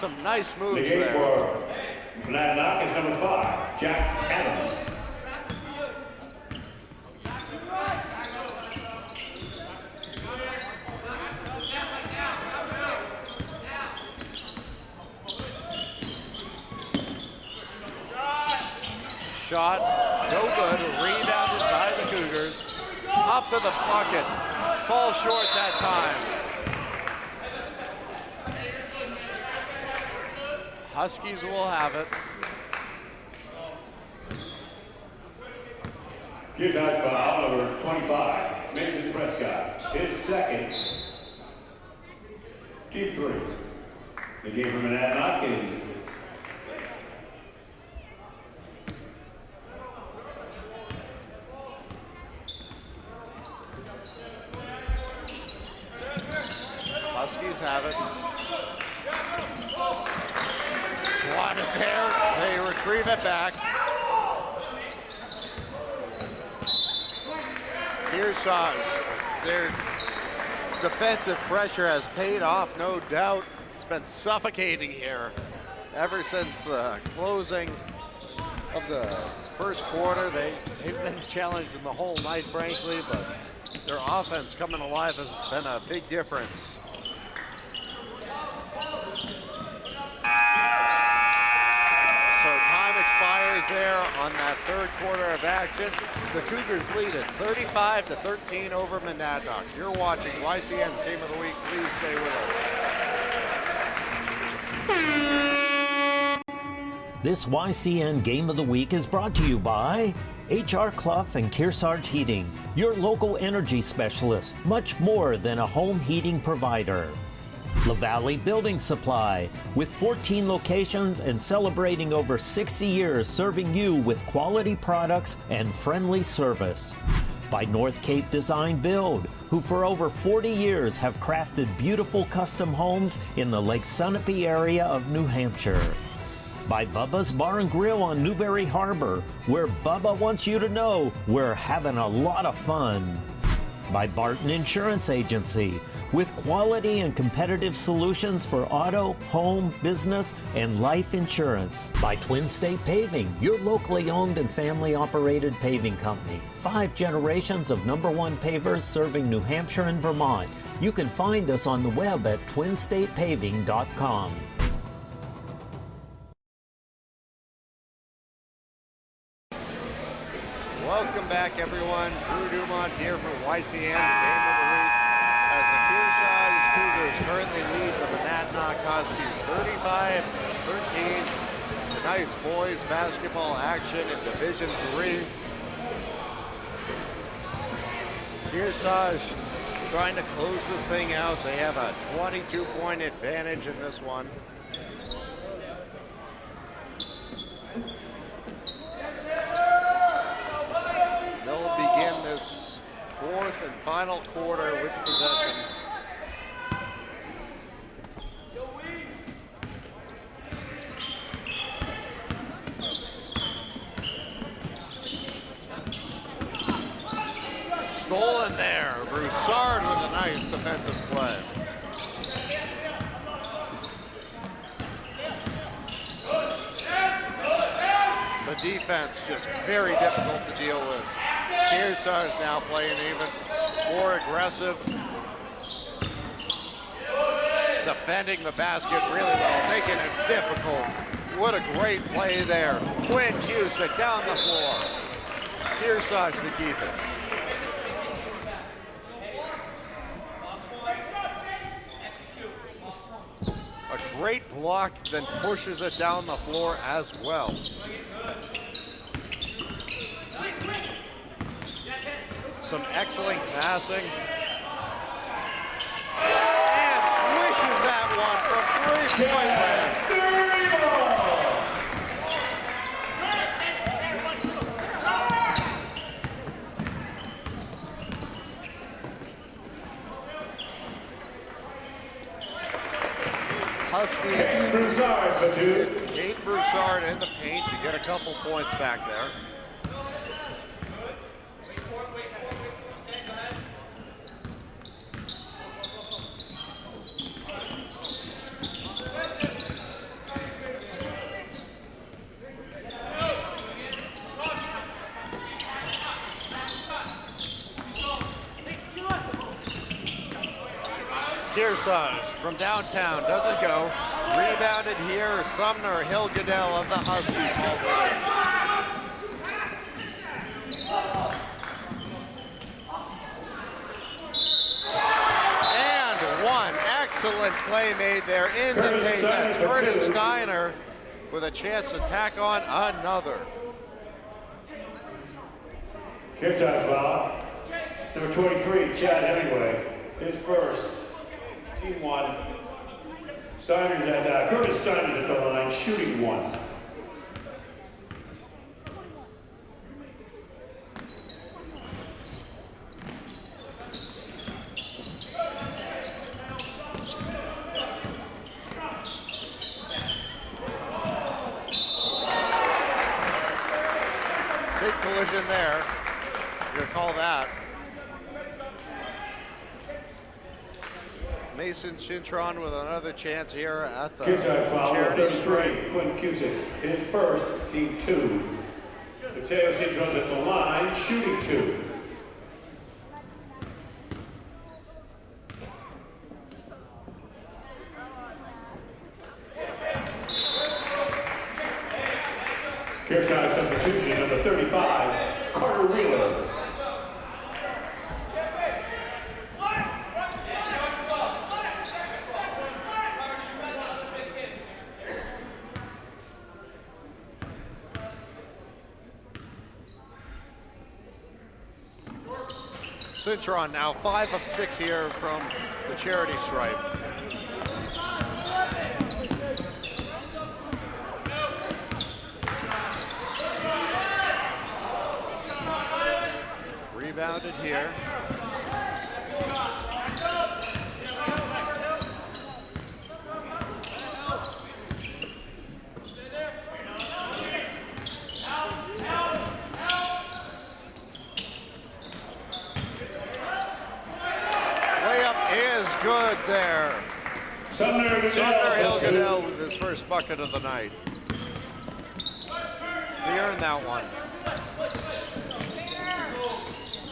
Some nice moves The game there. for Monadnock is number 5, Jax Adams. Shot, no good, rebounded by the Cougars. Up to the bucket, falls short that time. Huskies will have it. Kearsarge foul, number 25, Mason Prescott, his second. Team 3. The game for Monadnock is Huskies have it. Swatted there. They retrieve it back. Kearsarge their defensive pressure has paid off, no doubt. It's been suffocating here ever since the closing of the first quarter. They've been challenged the whole night, frankly, but their offense coming alive has been a big difference. So time expires there on that third quarter of action. The Cougars lead it 35-13 over Monadnock. You're watching YCN's Game of the Week. Please stay with us. This YCN Game of the Week is brought to you by H.R. Clough and Kearsarge Heating, your local energy specialist, much more than a home heating provider. LaValle Building Supply, with 14 locations and celebrating over 60 years serving you with quality products and friendly service. By North Cape Design Build, who for over 40 years have crafted beautiful custom homes in the Lake Sunapee area of New Hampshire. By Bubba's Bar and Grill on Newberry Harbor, where Bubba wants you to know we're having a lot of fun. By Barton Insurance Agency, with quality and competitive solutions for auto, home, business, and life insurance. By Twin State Paving, your locally owned and family-operated paving company. 5 generations of #1 pavers serving New Hampshire and Vermont. You can find us on the web at twinstatepaving.com. Welcome back, everyone. Drew Dumont here for YCN's Game of the Week. As the Kearsarge Cougars currently lead the Monadnock Huskies 35-13. Tonight's boys basketball action in Division III. Kearsarge trying to close this thing out. They have a 22-point advantage in this one. They'll begin this fourth and final quarter with possession. Stolen there. Broussard with a nice defensive play. The defense just very difficult to deal with. Kearsarge now playing even more aggressive. Defending the basket really well, making it difficult. What a great play there. Quinn Cusick down the floor. Kearsarge to keep it. A great block, then pushes it down the floor as well. Some excellent passing. And swishes that one from three-point land. Huskies. Broussard for 2. Kate Broussard in the paint to get a couple points back there. Kearsarge from downtown doesn't go. Rebounded here, Sumner Hill-Goodell of the Huskies. And one excellent play made there in the paint. That's Curtis Steiner with a chance to tack on another. Kearsarge foul. Number 23, Chad Hemingway. His first. Team 1. Curtis Steiner's at the line, shooting 1. Big collision there. You call that. Mason Chintron with another chance here at the Kearsarge foul, charity stripe. 33, Quinn Cusick. His first, team 2. Mateo Cintron's at the line, shooting 2. Kearsarge substitution, number 35, Carter Wheeler. Cintron now 5 of 6 here from the charity stripe. Rebounded here. Good there. Sumner Hill with his first bucket of the night. He earned that one.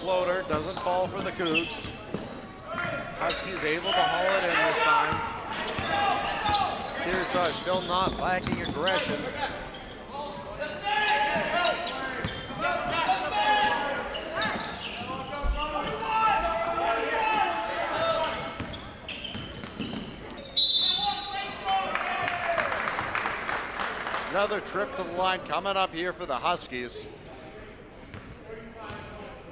Floater doesn't fall for the Cougs. Huskies able to haul it in this time. Kearsarge still not lacking aggression. Another trip to the line coming up here for the Huskies.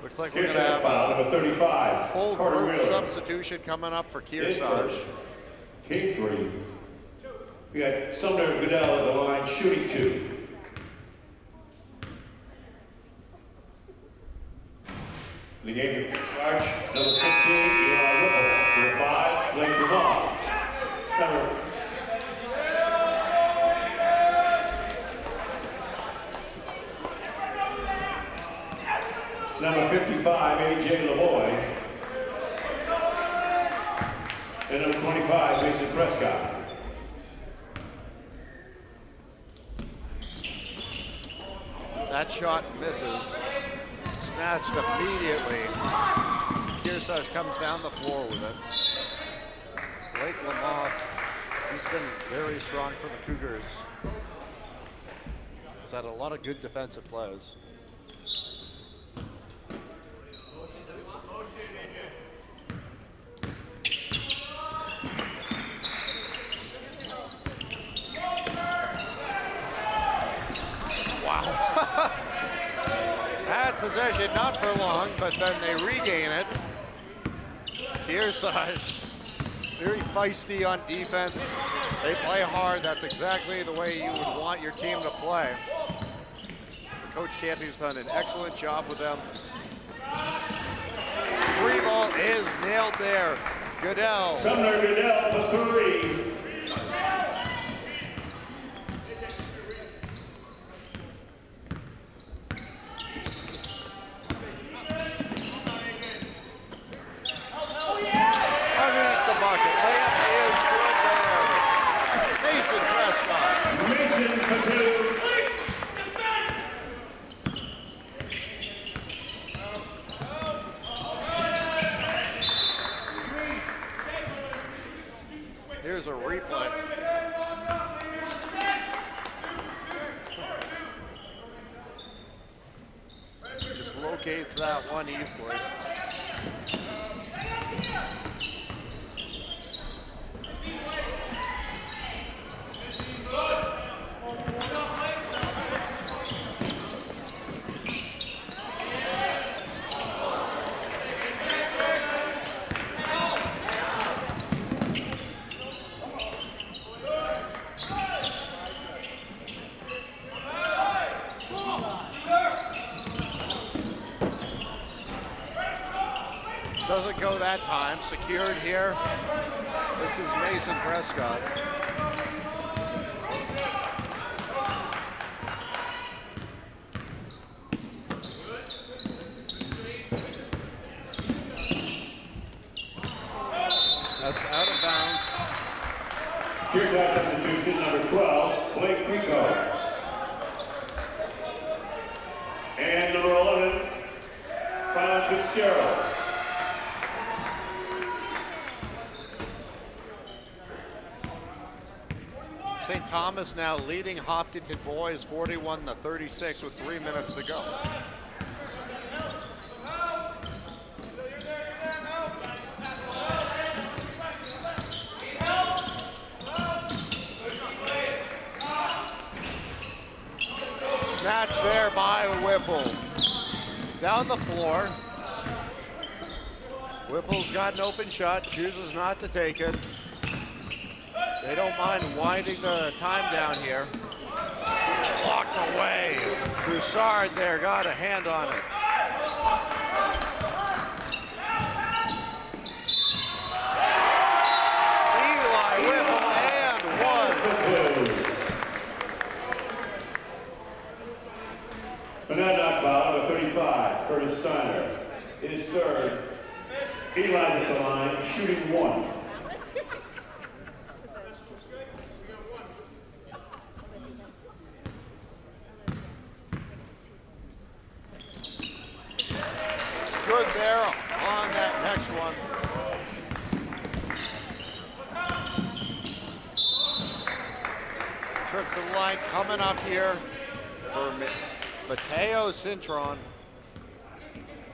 Looks like we're going to have number 35, full Carter group Wheeler. substitution coming up for Kearsarge. Game 3. We got Sumner Goodell at the line, shooting 2. In the game for Kearsarge, number 15, Eli Whipple. Number 5, Blake Vermont. Number 55, A.J. Lavoie. And number 25, Mason Prescott. That shot misses. Snatched immediately. Kearsarge comes down the floor with it. Blake Lamont, he's been very strong for the Cougars. He's had a lot of good defensive plays. That possession not for long, but then they regain it. Kearsarge, very feisty on defense. They play hard. That's exactly the way you would want your team to play. Coach Campy's done an excellent job with them. Three ball is nailed there. Goodell. Sumner Goodell for 3. Here's a replay. Just locates that one easily. Doesn't go that time. Secured here. This is Mason Prescott. That's out of bounds. Kearsarge substitution, number 12, Blake Rico. And number 11, Kyle Fitzgerald. St. Thomas now leading Hopkinton boys 41-36 with 3 minutes to go. Snatch there by Whipple. Down the floor. Whipple's got an open shot, chooses not to take it. They don't mind winding the time down here. Blocked away. Kearsarge there got a hand on it. Eli Whipple and one. Monadnock foul, number 35, Curtis Steiner. His third. Eli's at the line, shooting 1. Good there on that next one. Trip to the line coming up here for Mateo Cintron.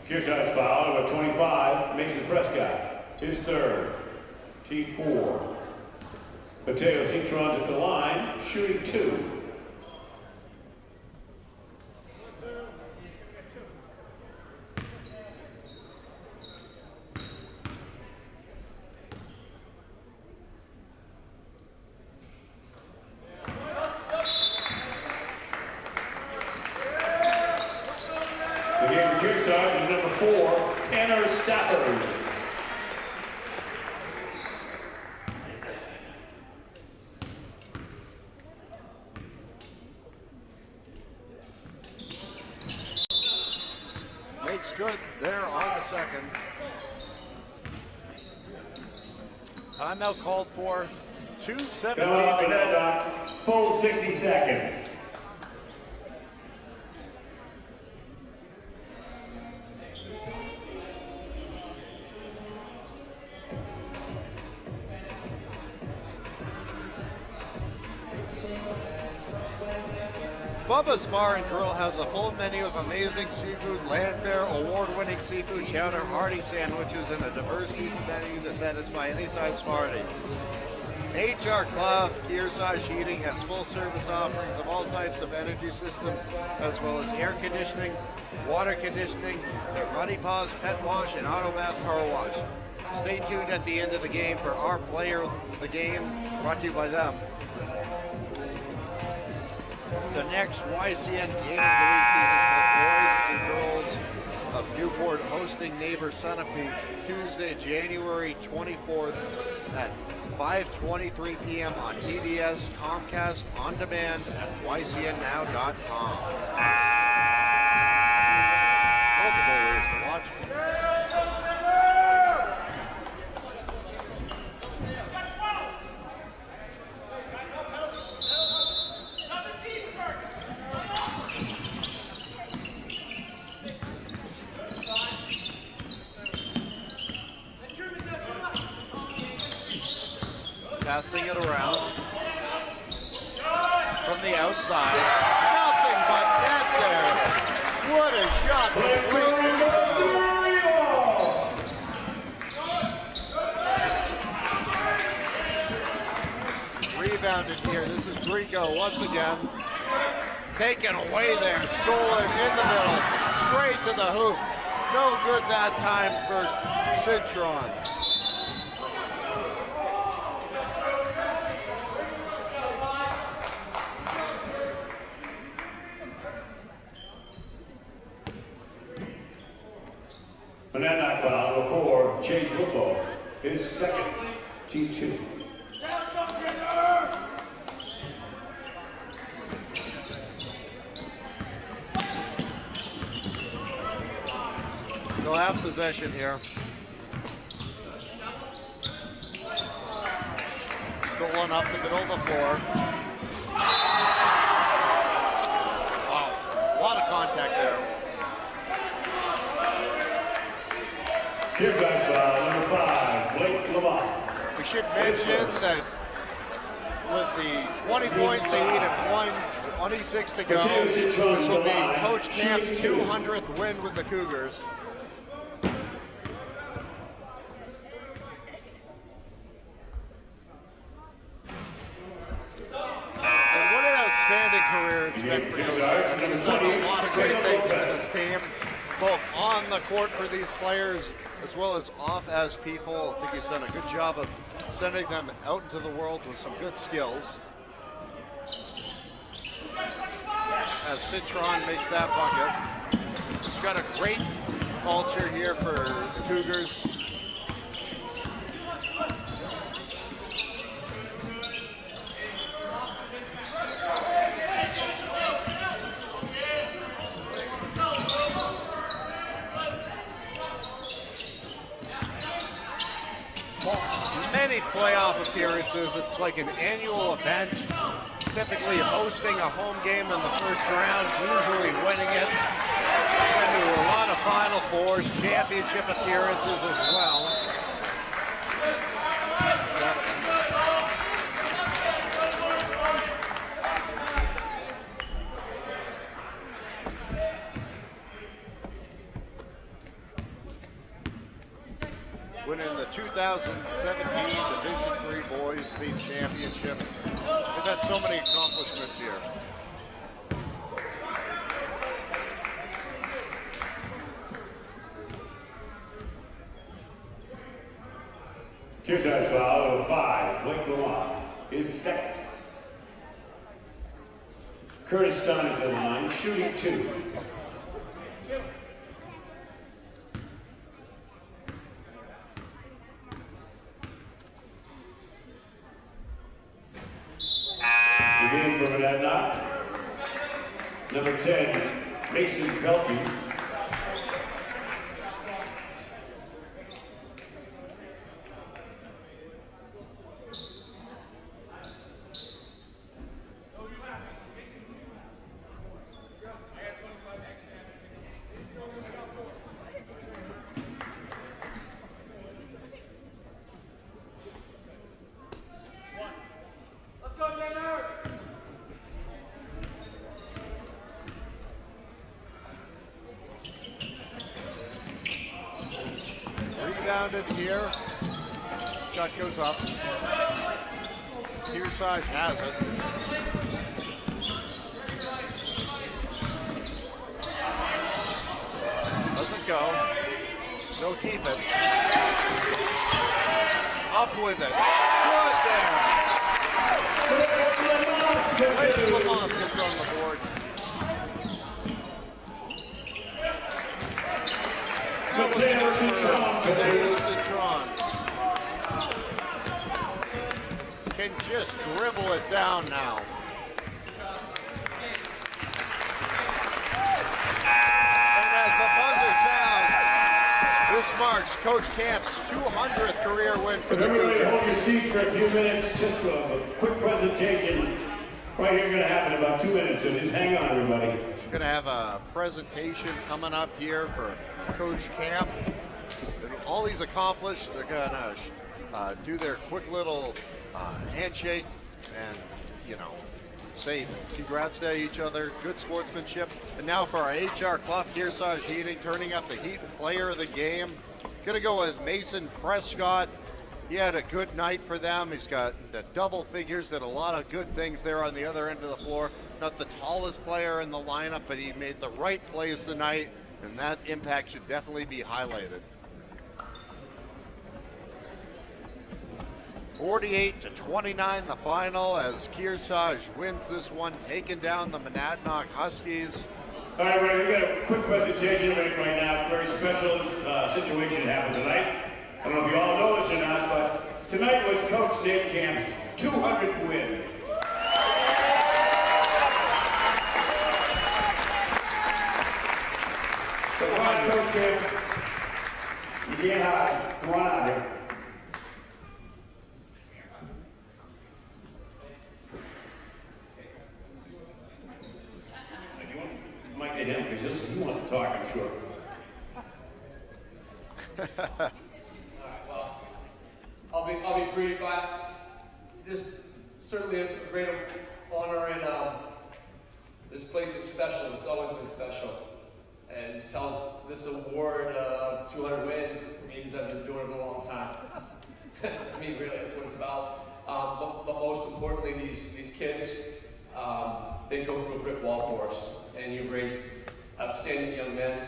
Kearsarge foul, number 25, Mason Prescott. His third, team 4. Mateo Cintron's at the line, shooting 2. The game for Kearsarge is number 4, Tanner Stafford. Makes good there on the second. Timeout called for. 2:17 to go. Full 60 seconds. Bubba's Bar and Grill has a full menu of amazing seafood, land fair, award-winning seafood chowder, hearty sandwiches, and a diverse pizza menu to satisfy any size party. HR Club, Kearsarge Heating has full-service offerings of all types of energy systems, as well as air conditioning, water conditioning, Runny Paws Pet Wash, and Auto Bath Car Wash. Stay tuned at the end of the game for our player of the game, brought to you by them. The next YCN game of the week is the boys and girls of Newport hosting neighbor Sunapee Tuesday, January 24th at 5:23 p.m. on TBS, Comcast, On Demand at ycnnow.com. Multiple ways to watch. Passing it around from the outside. Nothing but net there. What a shot. Rebounded here. This is Grico once again. Taken away there. Stolen in the middle. Straight to the hoop. No good that time for Cintron. Monadnock foul, number 4, Chase Ruffo. His second, team 2. Still have possession here. stolen up the middle of the floor. Wow, a lot of contact there. Kearsarge foul, number 5, Blake Lamont. We should mention that with the 20-point lead and 1:26 to go, this will be Coach Camp's 200th win with the Cougars. And what an outstanding career it's been for Coach Camp. He's done a lot of great things for this team, both on the court for these players as well as off as people. I think he's done a good job of sending them out into the world with some good skills. As Citron makes that bucket. He's got a great culture here for the Cougars. Many playoff appearances. It's like an annual event. Typically hosting a home game in the first round, usually winning it. And there were a lot of Final Fours, championship appearances as well. Winning the 2017 Division III Boys State Championship. They've had so many accomplishments here. Kearsarge foul, number 5, Blake Lamont, is second. Curtis Stein is the line, shooting 2. Beginning from Monadnock, number 10, Mason Pelkey. Rebounded here. Shot goes up. Kearsarge has it. Doesn't go. They'll keep it. Up with it. Good there. Blake Lamont gets on the board. That was Citron. Can just dribble it down now. And as the buzzer sounds, this marks Coach Camp's 200th career win for the Everybody Cougars. hold your seats for a few minutes. Just a quick presentation. Right here going to happen in about 2 minutes, so just hang on, everybody. We're going to have a presentation coming up here for Coach Camp. And all he's accomplished, they're going to do their quick little handshake and, you know, say congrats to each other, good sportsmanship. And now for our HR Clough, Kearsarge Heating, turning up the heat player of the game. Gonna go with Mason Prescott. He had a good night for them. He's got the double figures, did a lot of good things there on the other end of the floor. Not the tallest player in the lineup, but he made the right plays tonight, and that impact should definitely be highlighted. 48-29 the final as Kearsarge wins this one, taking down the Monadnock Huskies. All right, everybody, we got a quick presentation to make right now. It's a very special situation happened tonight. I don't know if you all know this or not, but tonight was Coach Dave Camp's 200th win. So come on, Coach Camp. You can't hide. Come on out here. talk, I'm sure. All right, well, I'll be brief. This is certainly a great honor, and this place is special. It's always been special. And this award of 200 wins means I've been doing it a long time. I mean, really, that's what it's about. But most importantly, these kids, they go through a brick wall for us. And you've raised outstanding young men.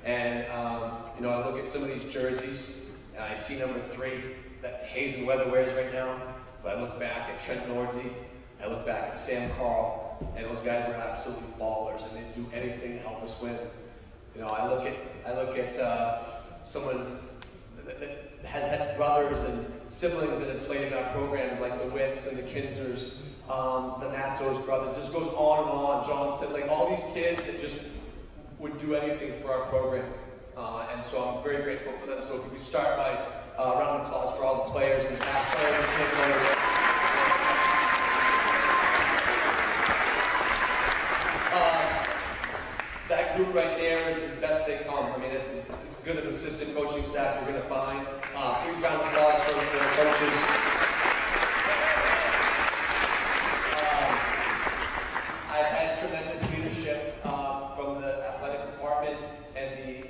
And, I look at some of these jerseys, and I see number 3 that Hazen Weather wears right now. But I look back at Trent Nordsey, I look back at Sam Carl, and those guys are absolutely ballers, and they do anything to help us win. I look at someone that has had brothers and siblings that have played in our program, like the Whips and the Kinzers, the Natos brothers. This goes on and on. Johnson, like all these kids that just would do anything for our program. And so I'm very grateful for them. So if we could start by a round of applause for all the players and past players and kid players. That group right there is as best they come. I mean, it's as good an assistant coaching staff you're going to find. Please round of applause for the coaches. I've had tremendous leadership from the athletic department and the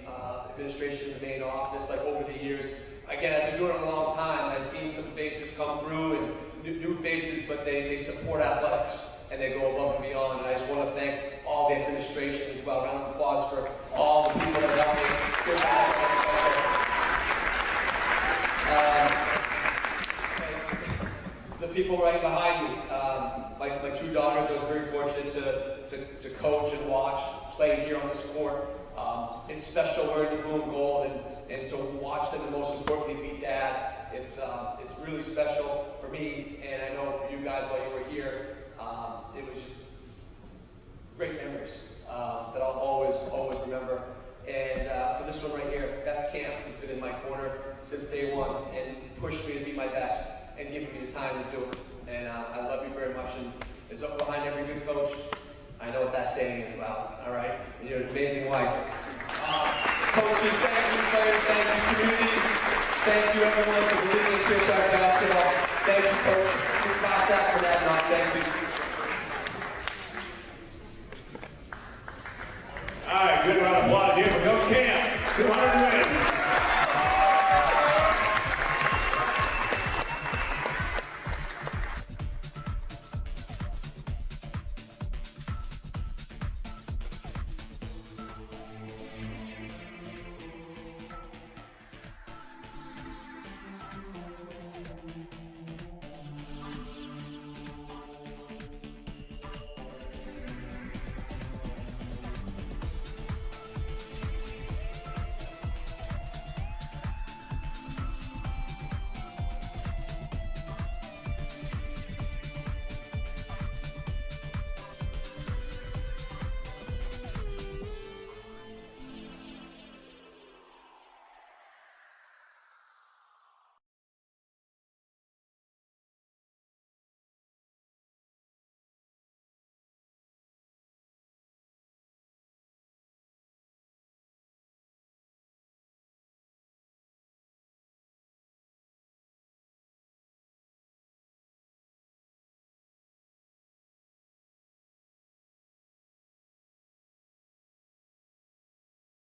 administration of the main office, like over the years. Again, I've been doing it a long time. I've seen some faces come through and new faces, but they support athletics and they go above and beyond. And I just want to thank all the administration as well. Round of applause for all the people that helped me get back. The people right behind me, my 2 daughters, I was very fortunate to coach and watch play here on this court. It's special wearing the blue and gold and to watch them, and most importantly, beat Dad. It's really special for me, and I know for you guys while you were here, it was just great memories that I'll always remember. And for this one right here, Beth Camp has been in my corner since day one and pushed me to be my best and given me the time to do it. And I love you very much. And it's up behind every good coach. I know what that saying is about, all right? And you're an amazing wife. Coaches, thank you. Players, thank you. Community, thank you everyone for believing in Kearsarge basketball. Thank you, coach.